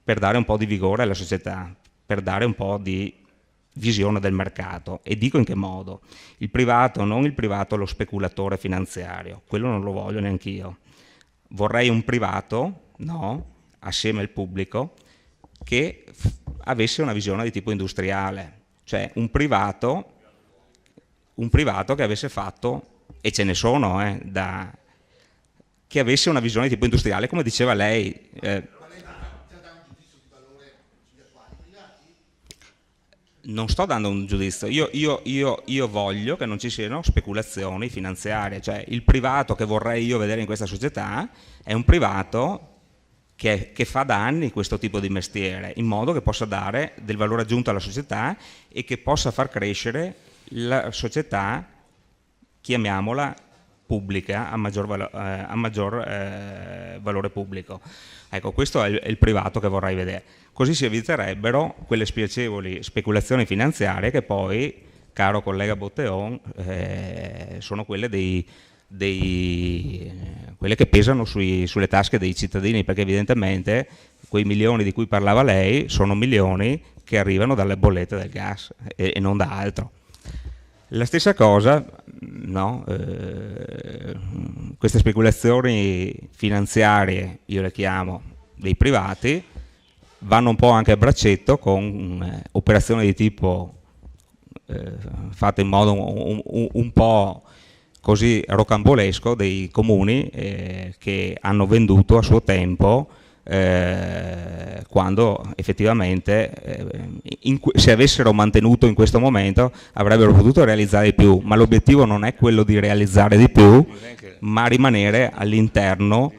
per dare un po' di vigore alla società, per dare un po' di visione del mercato. E dico in che modo: il privato, non il privato lo speculatore finanziario, quello non lo voglio neanch'io. Vorrei un privato, no, assieme al pubblico, che avesse una visione di tipo industriale, cioè un privato che avesse fatto, e ce ne sono, che avesse una visione di tipo industriale, come diceva lei. Non sto dando un giudizio, io voglio che non ci siano speculazioni finanziarie, cioè il privato che vorrei io vedere in questa società è un privato che fa da anni questo tipo di mestiere, in modo che possa dare del valore aggiunto alla società e che possa far crescere la società, chiamiamola pubblica, a maggior valore pubblico. Ecco, questo è il privato che vorrei vedere. Così si eviterebbero quelle spiacevoli speculazioni finanziarie che poi, caro collega Botteon, sono quelle quelle che pesano sulle tasche dei cittadini, perché evidentemente quei milioni di cui parlava lei sono milioni che arrivano dalle bollette del gas e non da altro. La stessa cosa, no? Queste speculazioni finanziarie, io le chiamo, dei privati, vanno un po' anche a braccetto con operazioni di tipo fatte in modo un po' così rocambolesco dei comuni che hanno venduto a suo tempo, quando effettivamente se avessero mantenuto in questo momento avrebbero potuto realizzare di più, ma l'obiettivo non è quello di realizzare di più, ma rimanere all'interno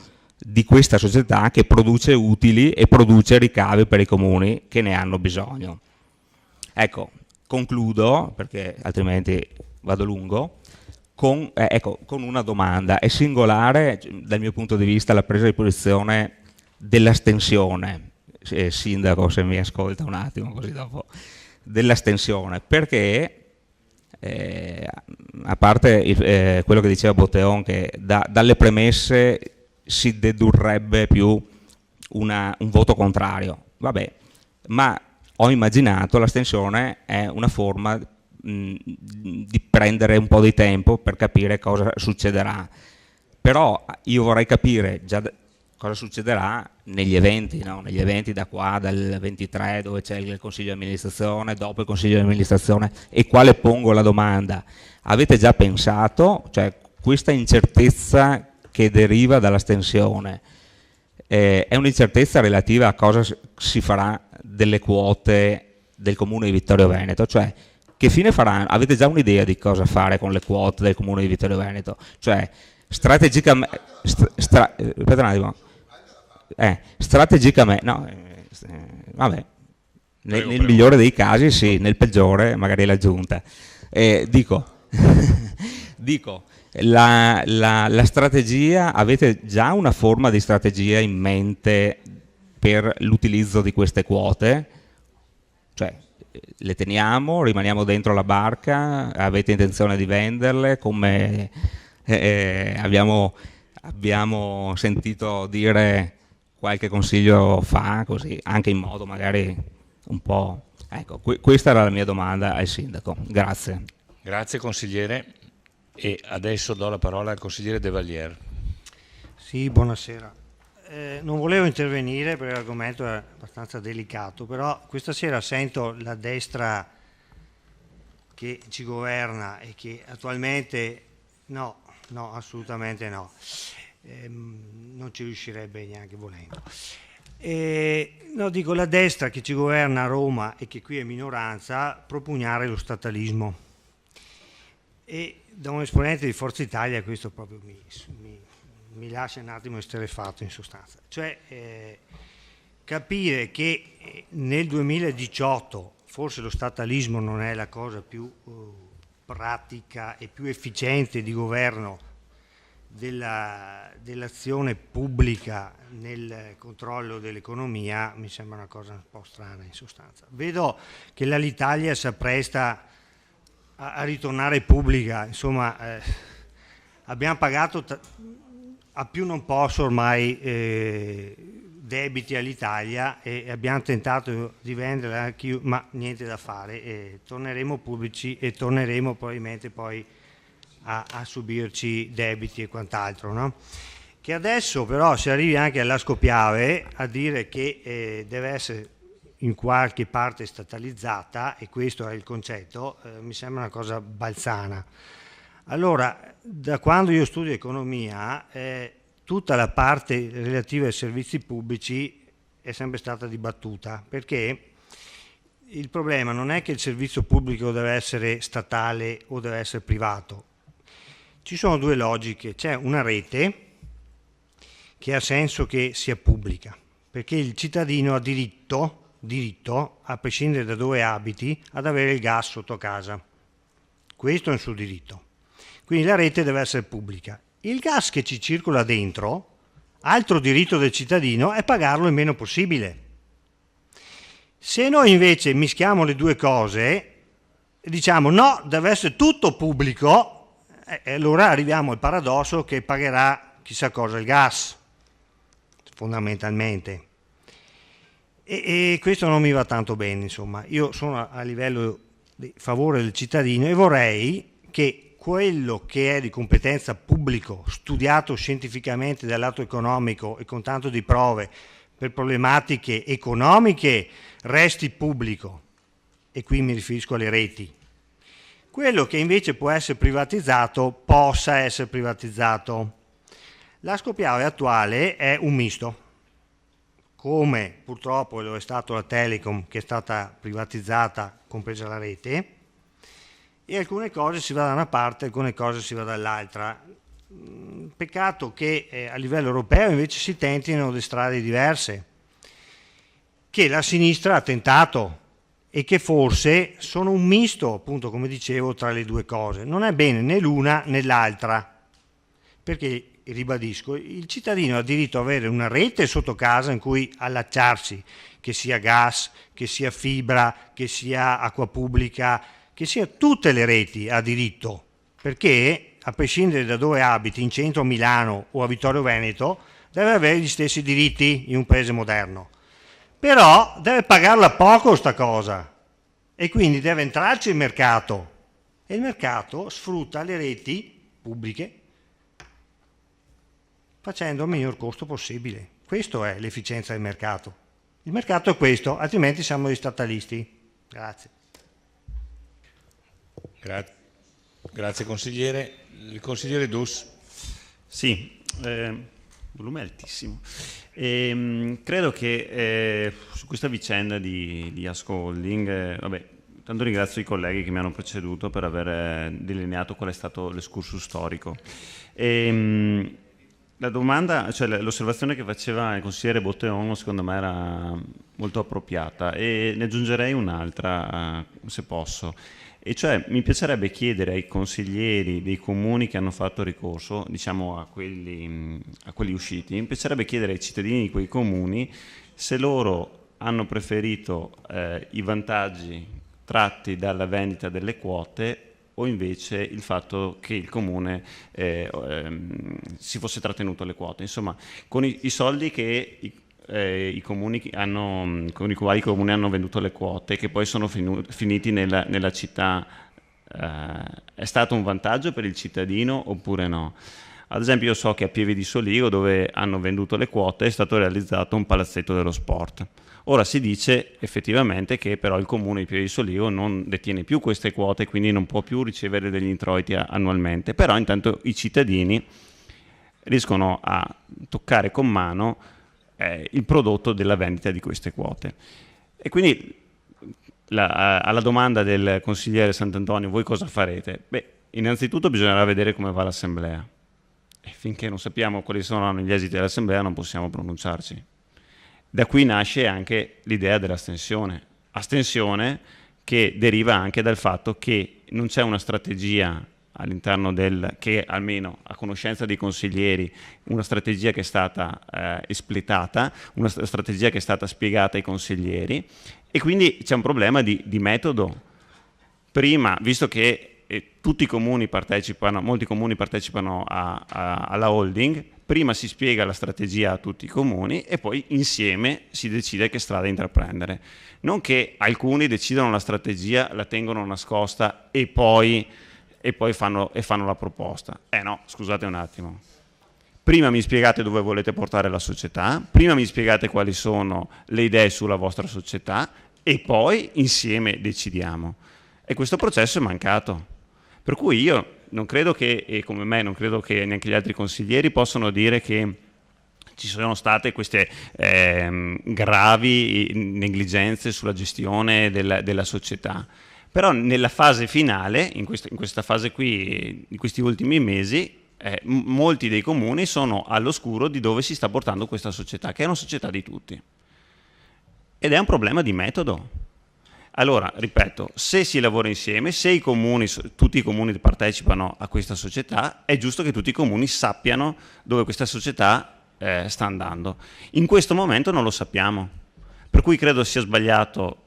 di questa società che produce utili e produce ricavi per i comuni che ne hanno bisogno. Ecco, concludo, perché altrimenti vado lungo, con una domanda. È singolare dal mio punto di vista la presa di posizione dell'astensione, sindaco, se mi ascolta un attimo così dopo, dell'astensione, perché a parte quello che diceva Botteon, che dalle premesse si dedurrebbe più un voto contrario, vabbè, ma ho immaginato l'astensione è una forma di prendere un po' di tempo per capire cosa succederà. Però io vorrei capire già cosa succederà negli eventi, no? Negli eventi da qua, dal 23, dove c'è il Consiglio di amministrazione, dopo il Consiglio di amministrazione, e quale pongo la domanda. Avete già pensato, cioè questa incertezza che deriva dall'astensione, è un'incertezza relativa a cosa si farà delle quote del Comune di Vittorio Veneto, cioè che fine faranno? Avete già un'idea di cosa fare con le quote del Comune di Vittorio Veneto? Cioè strategicamente, aspetta un attimo, strategicamente, no, vabbè, nel migliore dei casi sì, nel peggiore magari la giunta. Dico, la strategia, avete già una forma di strategia in mente per l'utilizzo di queste quote? Cioè, le teniamo, rimaniamo dentro la barca, avete intenzione di venderle? Come abbiamo sentito dire qualche consiglio fa, così, anche in modo magari un po'... Ecco, questa era la mia domanda al sindaco. Grazie. Grazie consigliere, e adesso do la parola al consigliere De Valliere. Sì, buonasera. Non volevo intervenire perché l'argomento è abbastanza delicato, però questa sera sento la destra che ci governa e che attualmente no, assolutamente no, non ci riuscirebbe neanche volendo. No, dico la destra che ci governa a Roma e che qui è minoranza, propugnare lo statalismo. E da un esponente di Forza Italia questo proprio mi lascia un attimo esterrefatto in sostanza. Cioè capire che nel 2018 forse lo statalismo non è la cosa più pratica e più efficiente di governo dell'azione pubblica nel controllo dell'economia mi sembra una cosa un po' strana in sostanza. Vedo che l'Alitalia si appresta a ritornare pubblica, insomma abbiamo pagato a più non posso ormai debiti all'Italia e abbiamo tentato di venderla, ma niente da fare, torneremo pubblici e torneremo probabilmente poi a subirci debiti e quant'altro, no? Che adesso però si arrivi anche all'Ascopiave a dire che deve essere in qualche parte statalizzata, e questo è il concetto, mi sembra una cosa balzana. Allora, da quando io studio economia, tutta la parte relativa ai servizi pubblici è sempre stata dibattuta, perché il problema non è che il servizio pubblico deve essere statale o deve essere privato. Ci sono due logiche: c'è una rete che ha senso che sia pubblica, perché il cittadino ha diritto, a prescindere da dove abiti, ad avere il gas sotto casa. Questo è un suo diritto. Quindi la rete deve essere pubblica. Il gas che ci circola dentro, altro diritto del cittadino, è pagarlo il meno possibile. Se noi invece mischiamo le due cose e diciamo no, deve essere tutto pubblico, allora arriviamo al paradosso che pagherà chissà cosa il gas, fondamentalmente. E questo non mi va tanto bene, insomma. Io sono a livello di favore del cittadino e vorrei che quello che è di competenza pubblico, studiato scientificamente dal lato economico e con tanto di prove per problematiche economiche, resti pubblico. E qui mi riferisco alle reti. Quello che invece può essere privatizzato possa essere privatizzato. L'Ascopiave attuale è un misto, come purtroppo lo è stato la Telecom, che è stata privatizzata, compresa la rete, e alcune cose si va da una parte, alcune cose si va dall'altra. Peccato che a livello europeo invece si tentino delle strade diverse, che la sinistra ha tentato e che forse sono un misto, appunto come dicevo, tra le due cose. Non è bene né l'una né l'altra, perché, ribadisco, il cittadino ha diritto ad avere una rete sotto casa in cui allacciarsi, che sia gas, che sia fibra, che sia acqua pubblica, che sia tutte le reti ha diritto, perché a prescindere da dove abiti, in centro a Milano o a Vittorio Veneto, deve avere gli stessi diritti in un paese moderno. Però deve pagarla poco sta cosa, e quindi deve entrarci il mercato, e il mercato sfrutta le reti pubbliche facendo il miglior costo possibile. Questo è l'efficienza del mercato. Il mercato è questo, altrimenti siamo dei statalisti. Grazie. Grazie consigliere. Il consigliere Dus. Sì, volume altissimo. Credo che su questa vicenda di Asco Holding, vabbè, tanto ringrazio i colleghi che mi hanno preceduto per aver delineato qual è stato l'escursus storico. La domanda, cioè l'osservazione che faceva il consigliere Botteon secondo me era molto appropriata e ne aggiungerei un'altra se posso. E cioè mi piacerebbe chiedere ai consiglieri dei comuni che hanno fatto ricorso, diciamo a quelli usciti, mi piacerebbe chiedere ai cittadini di quei comuni se loro hanno preferito i vantaggi tratti dalla vendita delle quote o invece il fatto che il comune si fosse trattenuto le quote. Insomma, con i soldi che i comuni con i quali i comuni hanno venduto le quote, che poi sono finiti nella città, è stato un vantaggio per il cittadino oppure no? Ad esempio io so che a Pieve di Soligo, dove hanno venduto le quote, è stato realizzato un palazzetto dello sport. Ora si dice effettivamente che però il comune di Pieve di Soligo non detiene più queste quote, quindi non può più ricevere degli introiti annualmente, però intanto i cittadini riescono a toccare con mano il prodotto della vendita di queste quote. E quindi alla domanda del consigliere Sant'Antonio, voi cosa farete? Beh, innanzitutto bisognerà vedere come va l'assemblea. E finché non sappiamo quali sono gli esiti dell'assemblea non possiamo pronunciarci. Da qui nasce anche l'idea dell'astensione. Astensione che deriva anche dal fatto che non c'è una strategia all'interno che almeno a conoscenza dei consiglieri, una strategia che è stata espletata, una strategia che è stata spiegata ai consiglieri e quindi c'è un problema di metodo. Prima, visto che tutti i comuni partecipano, molti comuni partecipano alla holding, prima si spiega la strategia a tutti i comuni e poi insieme si decide che strada intraprendere. Non che alcuni decidono la strategia, la tengono nascosta e poi fanno la proposta. No, scusate un attimo. Prima mi spiegate dove volete portare la società, prima mi spiegate quali sono le idee sulla vostra società e poi insieme decidiamo. E questo processo è mancato. Per cui io non credo che, e come me non credo che neanche gli altri consiglieri possano dire che ci sono state queste gravi negligenze sulla gestione della società. Però nella fase finale, in questa fase qui, in questi ultimi mesi, molti dei comuni sono all'oscuro di dove si sta portando questa società, che è una società di tutti. Ed è un problema di metodo. Allora, ripeto, se si lavora insieme, se tutti i comuni partecipano a questa società, è giusto che tutti i comuni sappiano dove questa società sta andando. In questo momento non lo sappiamo, per cui credo sia sbagliato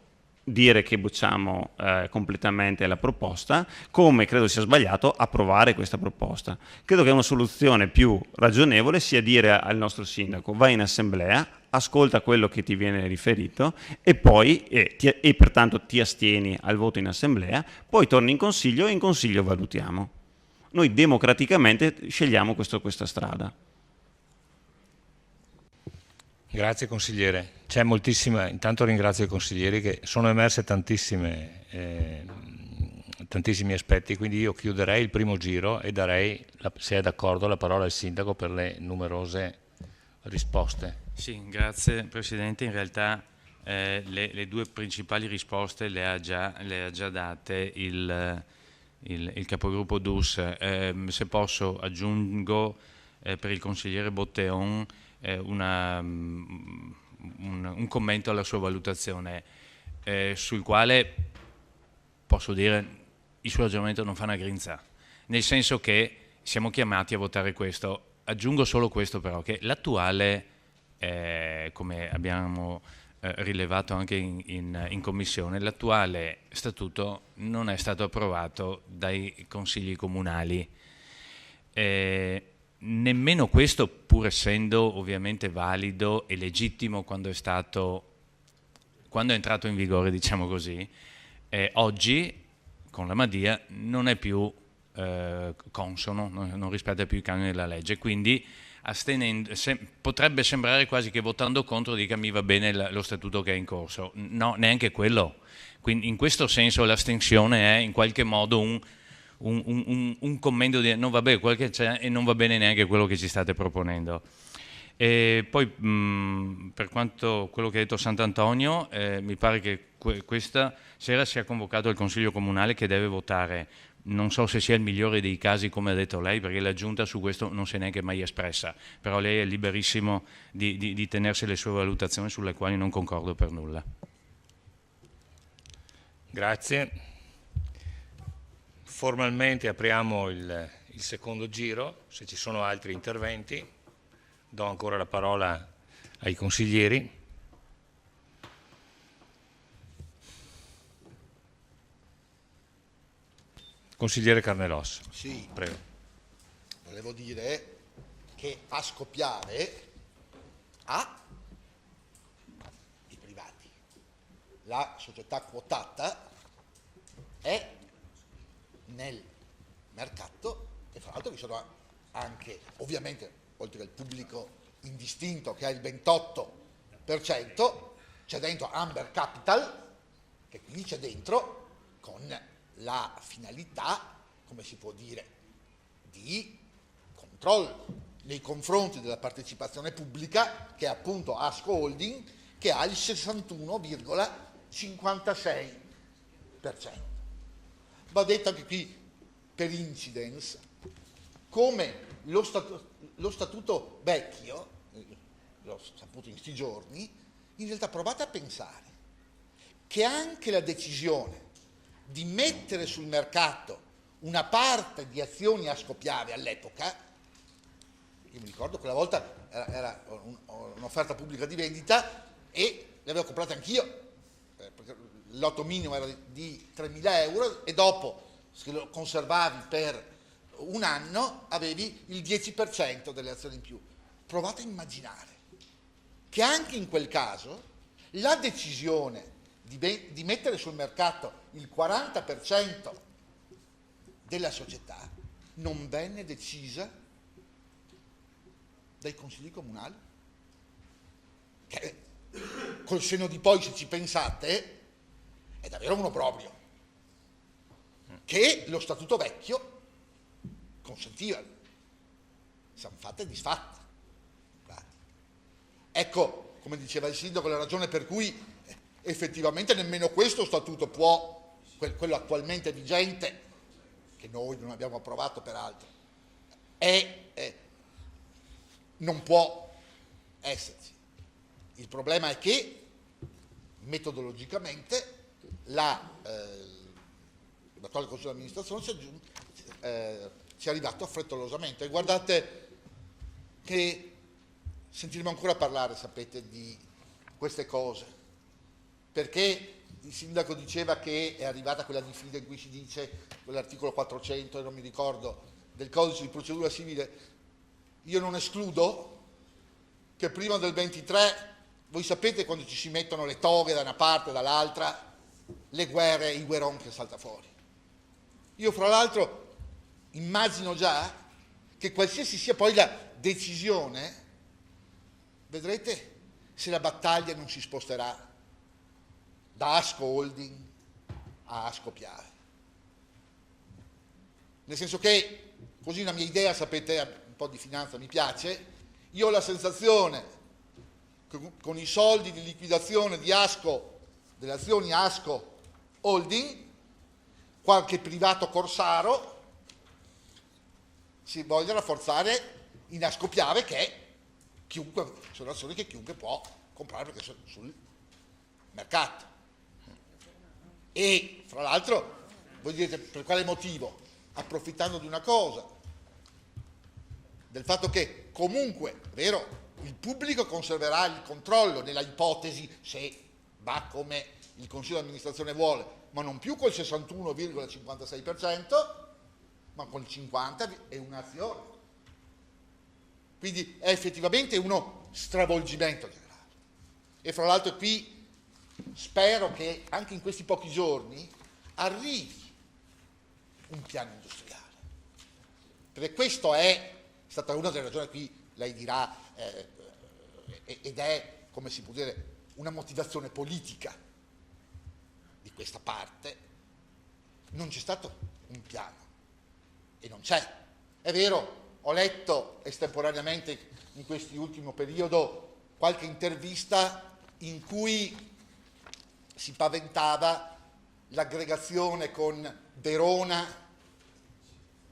dire che bocciamo completamente la proposta, come credo sia sbagliato approvare questa proposta. Credo che una soluzione più ragionevole sia dire al nostro sindaco: vai in assemblea, ascolta quello che ti viene riferito e poi e pertanto ti astieni al voto in assemblea, poi torni in consiglio e in consiglio valutiamo. Noi democraticamente scegliamo questa strada. Grazie consigliere. C'è moltissima, intanto ringrazio i consiglieri che sono emerse tantissimi aspetti, quindi io chiuderei il primo giro e darei, se è d'accordo, la parola al sindaco per le numerose risposte. Sì, grazie Presidente. In realtà le due principali risposte le ha già date il capogruppo Dus. Se posso aggiungo per il consigliere Botteon un commento alla sua valutazione, sul quale posso dire il suo ragionamento non fa una grinza, nel senso che siamo chiamati a votare questo. Aggiungo solo questo però, che l'attuale, come abbiamo rilevato anche in commissione, l'attuale statuto non è stato approvato dai consigli comunali. Nemmeno questo, pur essendo ovviamente valido e legittimo quando è entrato in vigore, diciamo così, oggi con la Madia non è più consono, non rispetta più i canoni della legge, quindi potrebbe sembrare quasi che votando contro dica mi va bene lo statuto che è in corso. No, neanche quello. Quindi in questo senso l'astensione è in qualche modo un commento di non va bene quel che c'è e non va bene neanche quello che ci state proponendo. E poi per quanto quello che ha detto Sant'Antonio, mi pare che questa sera sia convocato il Consiglio Comunale che deve votare. Non so se sia il migliore dei casi, come ha detto lei, perché la Giunta su questo non si è neanche mai espressa, però lei è liberissimo di tenersi le sue valutazioni sulle quali non concordo per nulla. Grazie. Formalmente apriamo il secondo giro, se ci sono altri interventi. Do ancora la parola ai consiglieri. Consigliere Carnelos. Sì, prego. Volevo dire che Asco Piave ha i privati. La società quotata è nel mercato e fra l'altro vi sono anche, ovviamente, oltre al pubblico indistinto che ha il 28%, c'è dentro Amber Capital, che quindi c'è dentro con la finalità, come si può dire, di controllo nei confronti della partecipazione pubblica, che è appunto Asco Holding, che ha il 61,56%. Va detto anche qui, per incidence, come lo statuto vecchio, l'ho saputo in questi giorni, in realtà provate a pensare che anche la decisione di mettere sul mercato una parte di azioni Asco Piave all'epoca, io mi ricordo quella volta era un'offerta pubblica di vendita e le avevo comprate anch'io, perché il lotto minimo era di 3.000 euro e dopo, se lo conservavi per un anno, avevi il 10% delle azioni in più. Provate a immaginare che anche in quel caso la decisione di mettere sul mercato il 40% della società non venne decisa dai consigli comunali, che col senno di poi, se ci pensate, è davvero un obbrobrio, che lo statuto vecchio consentiva. Siamo fatte e disfatte. Ecco, come diceva il sindaco, la ragione per cui effettivamente nemmeno questo statuto può, quello attualmente vigente, che noi non abbiamo approvato peraltro, non può esserci. Il problema è che metodologicamente l'attuale Consiglio di amministrazione ci è arrivato frettolosamente. E guardate che sentiremo ancora parlare, sapete, di queste cose, perché il sindaco diceva che è arrivata quella diffida in cui si dice quell'articolo 400 e non mi ricordo del codice di procedura civile. Io non escludo che prima del 23, voi sapete quando ci si mettono le toghe da una parte e dall'altra, le guerre, i gueron che salta fuori. Io fra l'altro immagino già che qualsiasi sia poi la decisione, vedrete se la battaglia non si sposterà da Asco Holding a Asco Piave. Nel senso che, così la mia idea, sapete, un po' di finanza mi piace, io ho la sensazione che con i soldi di liquidazione di Asco, delle azioni Asco Holding, qualche privato corsaro si voglia rafforzare in Asco Piave, che chiunque, sono azioni che chiunque può comprare perché sono sul mercato. E fra l'altro, voi direte per quale motivo? Approfittando di una cosa, del fatto che comunque, è vero, il pubblico conserverà il controllo nella ipotesi se va come il Consiglio di amministrazione vuole, ma non più col 61,56%, ma col 50% e un'azione. Quindi è effettivamente uno stravolgimento generale. E fra l'altro qui spero che anche in questi pochi giorni arrivi un piano industriale. Perché questa è stata una delle ragioni, qui lei dirà, ed è, come si può dire, una motivazione politica di questa parte. Non c'è stato un piano e non c'è. È vero, ho letto estemporaneamente in questo ultimo periodo qualche intervista in cui si paventava l'aggregazione con Verona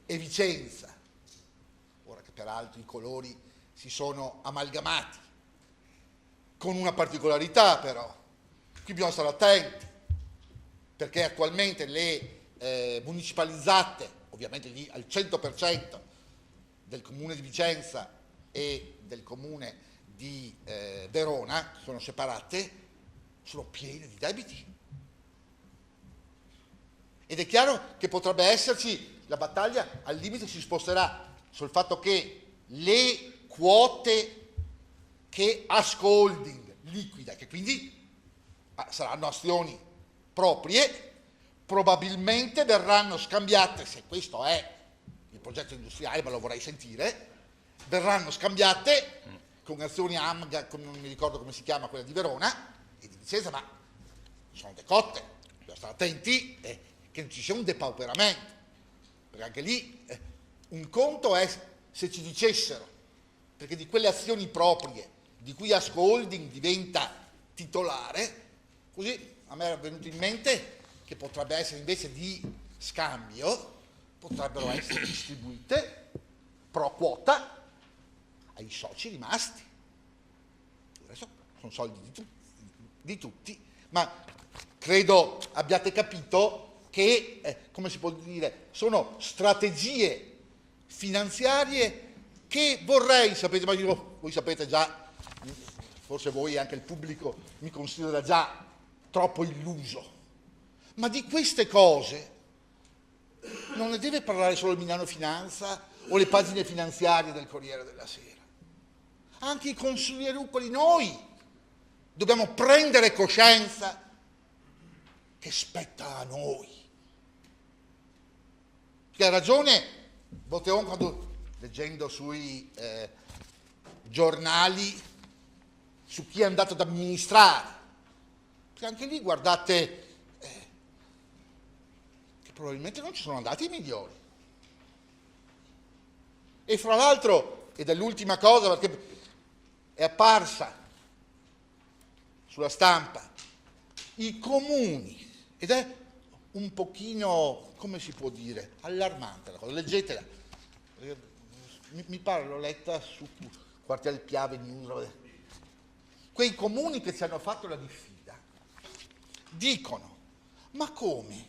e Vicenza, ora che peraltro i colori si sono amalgamati, con una particolarità però, qui bisogna stare attenti, perché attualmente le municipalizzate, ovviamente lì al 100% del comune di Vicenza e del comune di Verona, sono separate, sono piene di debiti. Ed è chiaro che potrebbe esserci la battaglia, al limite si sposterà sul fatto che le quote che Asco Holding liquida, che quindi saranno azioni proprie, probabilmente verranno scambiate, se questo è il progetto industriale, ma lo vorrei sentire, verranno scambiate con azioni AMGA, non mi ricordo come si chiama, quella di Verona e di Vicenza, ma sono decotte, bisogna stare attenti che non ci sia un depauperamento, perché anche lì un conto è se ci dicessero, perché di quelle azioni proprie di cui Asco Holding diventa titolare, così a me è venuto in mente che potrebbe essere invece di scambio, potrebbero essere distribuite pro quota ai soci rimasti. Adesso sono soldi di tutti, ma credo abbiate capito che, come si può dire, sono strategie finanziarie che vorrei, sapete, ma voi sapete già, forse voi e anche il pubblico mi considera già troppo illuso, ma di queste cose non ne deve parlare solo il Milano Finanza o le pagine finanziarie del Corriere della Sera. Anche i consiglieri Uccoli, noi dobbiamo prendere coscienza che spetta a noi. Che ha ragione Botteon quando, leggendo sui giornali, su chi è andato ad amministrare, perché anche lì guardate che probabilmente non ci sono andati i migliori. E fra l'altro, ed è l'ultima cosa perché è apparsa sulla stampa, i comuni, ed è un pochino, come si può dire, allarmante la cosa, leggetela, mi pare l'ho letta su Quartiere Piave News, quei comuni che ci hanno fatto la diffida dicono, ma come?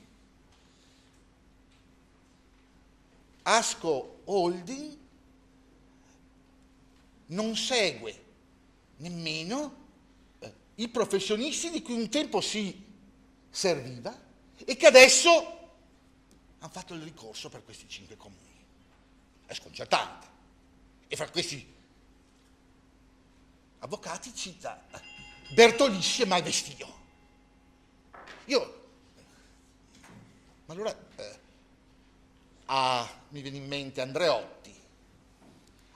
Asco Holding non segue nemmeno i professionisti di cui un tempo si serviva e che adesso hanno fatto il ricorso per questi 5 comuni. È sconcertante. E fra questi avvocati cita Bertolissi e Malvestio. Ma allora mi viene in mente Andreotti,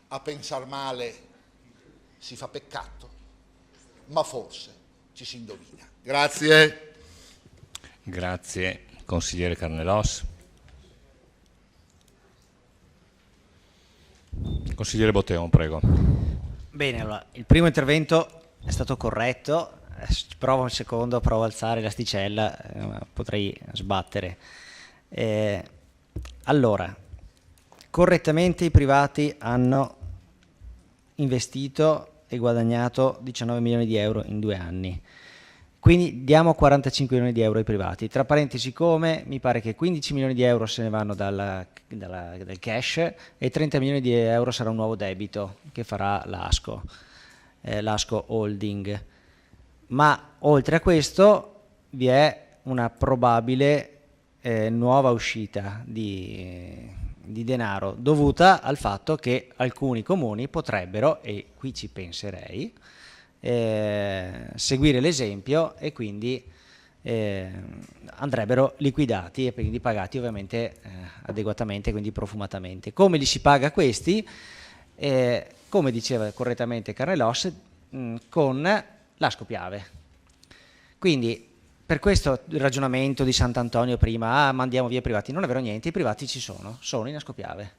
a pensar male si fa peccato, ma forse ci si indovina. Grazie. Grazie, consigliere Carnelos. Consigliere Botteon, prego. Bene, allora, il primo intervento è stato corretto, provo il secondo, provo a alzare l'asticella, potrei sbattere. Allora, correttamente i privati hanno investito e guadagnato 19 milioni di euro in 2 anni. Quindi diamo 45 milioni di euro ai privati. Tra parentesi come, mi pare che 15 milioni di euro se ne vanno dal cash e 30 milioni di euro sarà un nuovo debito che farà l'Asco Holding. Ma oltre a questo vi è una probabile nuova uscita di denaro dovuta al fatto che alcuni comuni potrebbero, e qui ci penserei, seguire l'esempio e quindi andrebbero liquidati e quindi pagati ovviamente adeguatamente, quindi profumatamente. Come li si paga questi? Come diceva correttamente Carnelos, con la Scopiave. Quindi per questo il ragionamento di Sant'Antonio prima, mandiamo via i privati, non è vero niente, i privati ci sono in Ascopiave.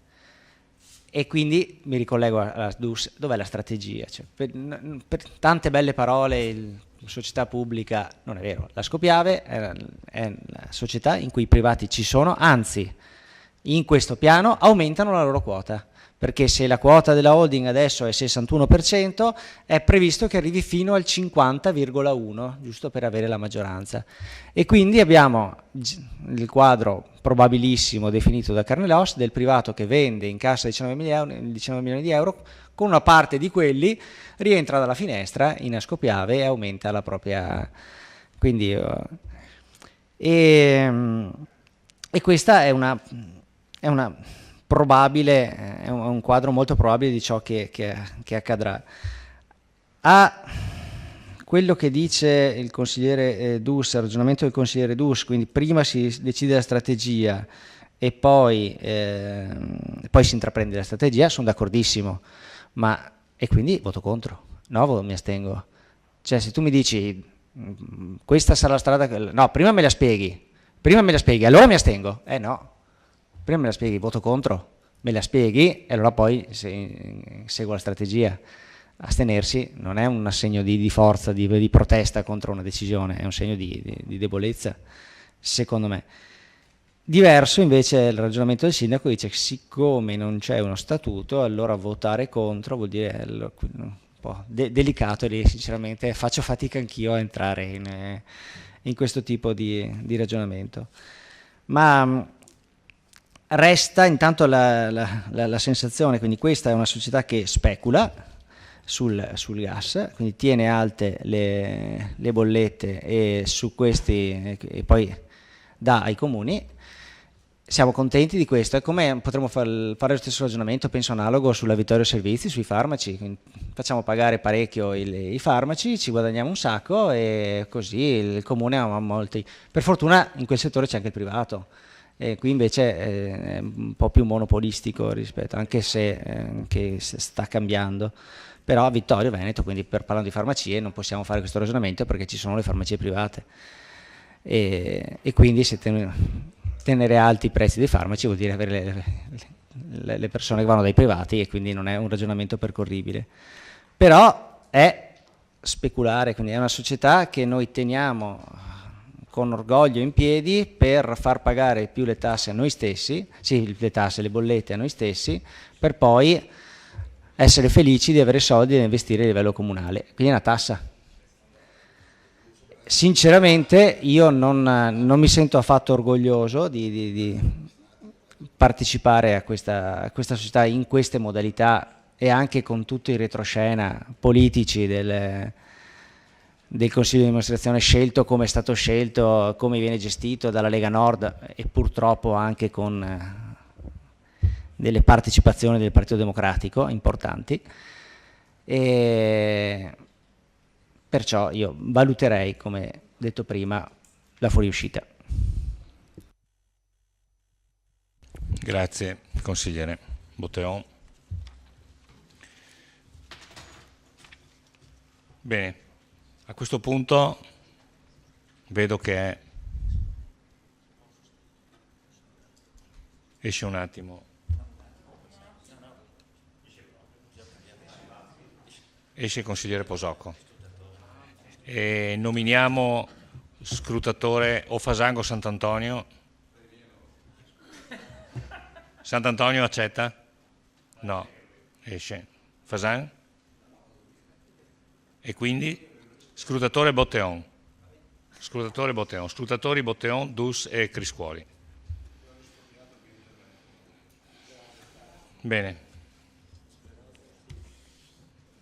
E quindi mi ricollego alla DUS, dov'è la strategia? Cioè, per tante belle parole, società pubblica, non è vero, la Scopiave è la società in cui i privati ci sono, anzi in questo piano aumentano la loro quota, perché se la quota della holding adesso è 61%, è previsto che arrivi fino al 50,1%, giusto per avere la maggioranza. E quindi abbiamo il quadro probabilissimo definito da Carnelos del privato che vende in cassa 19 milioni di euro, con una parte di quelli rientra dalla finestra in Ascopiave e aumenta la propria... Quindi, e questa è una probabile, è un quadro molto probabile di ciò che accadrà. A quello che dice il consigliere Dus, il ragionamento del consigliere Dus, quindi prima si decide la strategia e poi si intraprende la strategia, sono d'accordissimo, e quindi voto contro, no, mi astengo. Cioè se tu mi dici questa sarà la strada, no, prima me la spieghi, allora mi astengo, no. Prima me la spieghi, voto contro, me la spieghi e allora poi seguo la strategia. Astenersi non è un segno di forza, di protesta contro una decisione, è un segno di debolezza, secondo me. Diverso invece il ragionamento del sindaco, dice che siccome non c'è uno statuto, allora votare contro vuol dire un po' delicato e sinceramente faccio fatica anch'io a entrare in questo tipo di ragionamento. Ma resta intanto la sensazione, quindi questa è una società che specula sul gas, quindi tiene alte le bollette e su questi e poi dà ai comuni. Siamo contenti di questo, è come potremmo fare lo stesso ragionamento, penso analogo sulla Vittorio Servizi, sui farmaci, quindi facciamo pagare parecchio i farmaci, ci guadagniamo un sacco e così il comune ha molti. Per fortuna in quel settore c'è anche il privato. Qui invece è un po' più monopolistico rispetto, anche se che sta cambiando. Però a Vittorio Veneto, quindi parlando di farmacie, non possiamo fare questo ragionamento perché ci sono le farmacie private. E quindi se tenere alti i prezzi dei farmaci vuol dire avere le persone che vanno dai privati e quindi non è un ragionamento percorribile. Però è speculare, quindi è una società che noi teniamo con orgoglio in piedi per far pagare più le tasse a noi stessi, sì, le tasse, le bollette a noi stessi, per poi essere felici di avere soldi da investire a livello comunale. Quindi è una tassa. Sinceramente io non mi sento affatto orgoglioso di partecipare a questa società in queste modalità e anche con tutto il retroscena politici del Consiglio di amministrazione scelto come è stato scelto, come viene gestito dalla Lega Nord e purtroppo anche con delle partecipazioni del Partito Democratico importanti. E perciò io valuterei, come detto prima, la fuoriuscita. Grazie consigliere Botteon. Bene, a questo punto vedo che esce un attimo. Esce il consigliere Posocco. E nominiamo scrutatore o Fasango o Sant'Antonio. Sant'Antonio accetta? No, esce. Fasan? E quindi scrutatore Botteon. Scrutatore Botteon. Scrutatori Botteon, Dus e Criscuoli. Bene.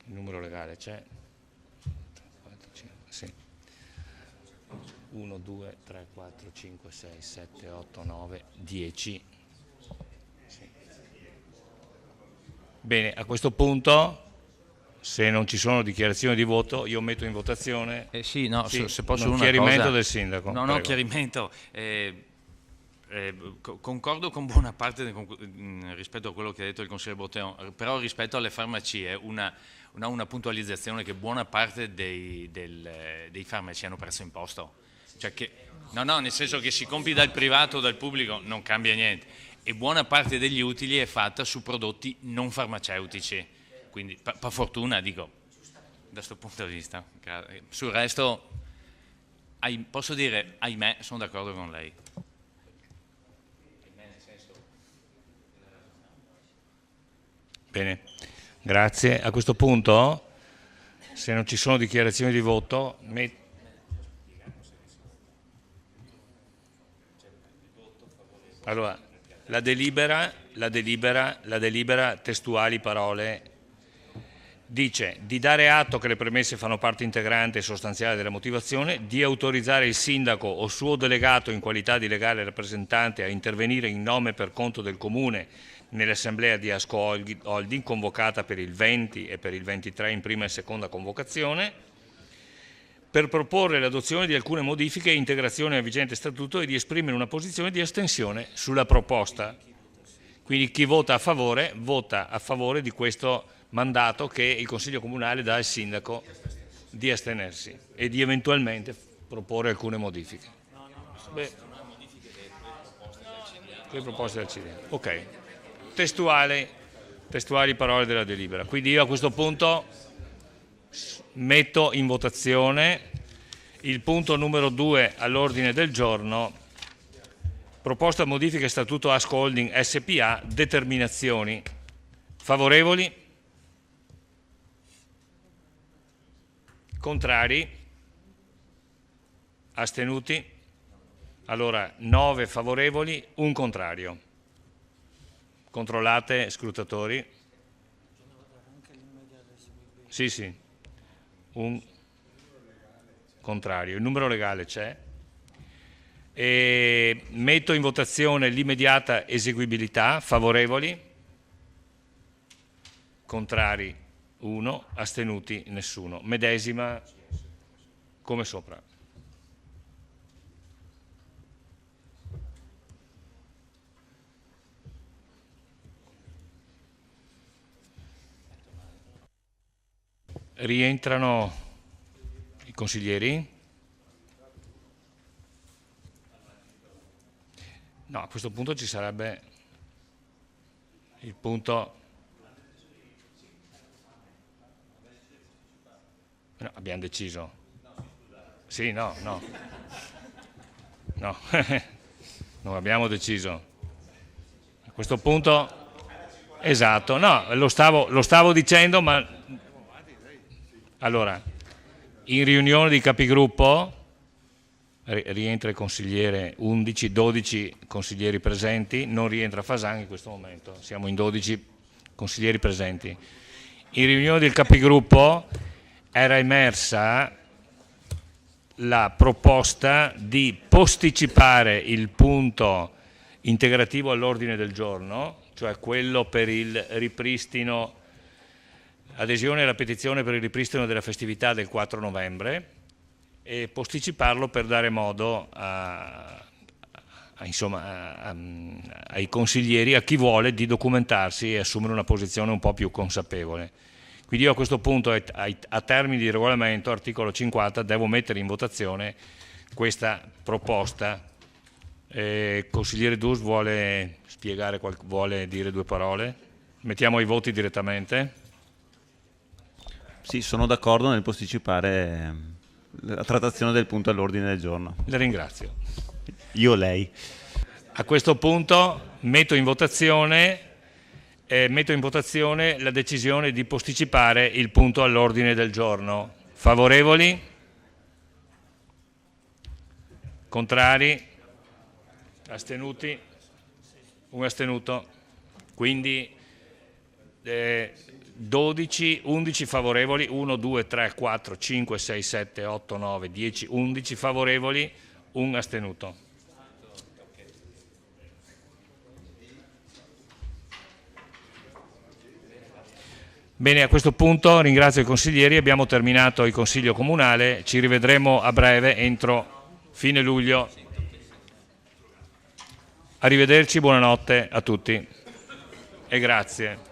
Il numero legale c'è. 1, 2, 3, 4, 5, 6, 7, 8, 9, 10. Sì. Bene, a questo punto Se non ci sono dichiarazioni di voto, io metto in votazione. Sì, no, sì, se posso un una chiarimento cosa. del sindaco. No, prego. chiarimento. Concordo con buona parte rispetto a quello che ha detto il consigliere Botteon, però rispetto alle farmacie una puntualizzazione che buona parte dei farmaci hanno prezzo imposto. Cioè che, no, nel senso che si compri dal privato o dal pubblico non cambia niente, e buona parte degli utili è fatta su prodotti non farmaceutici, quindi per fortuna, dico, da questo punto di vista. Sul resto, posso dire, ahimè, sono d'accordo con lei. Bene, grazie. A questo punto, se non ci sono dichiarazioni di voto, allora, la delibera testuali parole dice di dare atto che le premesse fanno parte integrante e sostanziale della motivazione, di autorizzare il sindaco o suo delegato in qualità di legale rappresentante a intervenire in nome e per conto del comune nell'assemblea di Asco Holding convocata per il 20 e per il 23 in prima e seconda convocazione, per proporre l'adozione di alcune modifiche e integrazioni al vigente statuto e di esprimere una posizione di astensione sulla proposta. Quindi chi vota a favore di questo mandato che il Consiglio Comunale dà al sindaco di astenersi e di eventualmente proporre alcune modifiche. Beh, le proposte del CDA. Ok, testuali parole della delibera. Quindi io a questo punto metto in votazione il punto numero 2 all'ordine del giorno, proposta modifica statuto Asco Holding SPA, determinazioni. Favorevoli? Contrari? Astenuti? Allora 9 favorevoli, 1 contrario. Controllate, scrutatori. Sì, un contrario. Il numero legale c'è. E metto in votazione l'immediata eseguibilità. Favorevoli? Contrari 1, astenuti nessuno. Medesima come sopra. Rientrano i consiglieri? No, a questo punto ci sarebbe il punto. No, abbiamo deciso. Sì, no. Non abbiamo deciso. A questo punto, esatto, no, lo stavo dicendo, ma allora, in riunione di capigruppo rientra il consigliere 11, 12 consiglieri presenti, non rientra Fasan in questo momento, siamo in 12 consiglieri presenti. In riunione del capigruppo era emersa la proposta di posticipare il punto integrativo all'ordine del giorno, cioè quello per il ripristino, adesione alla petizione per il ripristino della festività del 4 novembre, e posticiparlo per dare modo ai consiglieri, a chi vuole, di documentarsi e assumere una posizione un po' più consapevole. Quindi io a questo punto, a termini di regolamento, articolo 50, devo mettere in votazione questa proposta. Consigliere Dus vuole spiegare, vuole dire 2 parole? Mettiamo ai voti direttamente? Sì, sono d'accordo nel posticipare la trattazione del punto all'ordine del giorno. Le ringrazio. Io lei. A questo punto metto in votazione la decisione di posticipare il punto all'ordine del giorno. Favorevoli? Contrari? Astenuti? Un astenuto. Quindi 11 favorevoli, 1, 2, 3, 4, 5, 6, 7, 8, 9, 10, 11 favorevoli, un astenuto. Bene, a questo punto ringrazio i consiglieri, abbiamo terminato il Consiglio Comunale, ci rivedremo a breve entro fine luglio. Arrivederci, buonanotte a tutti e grazie.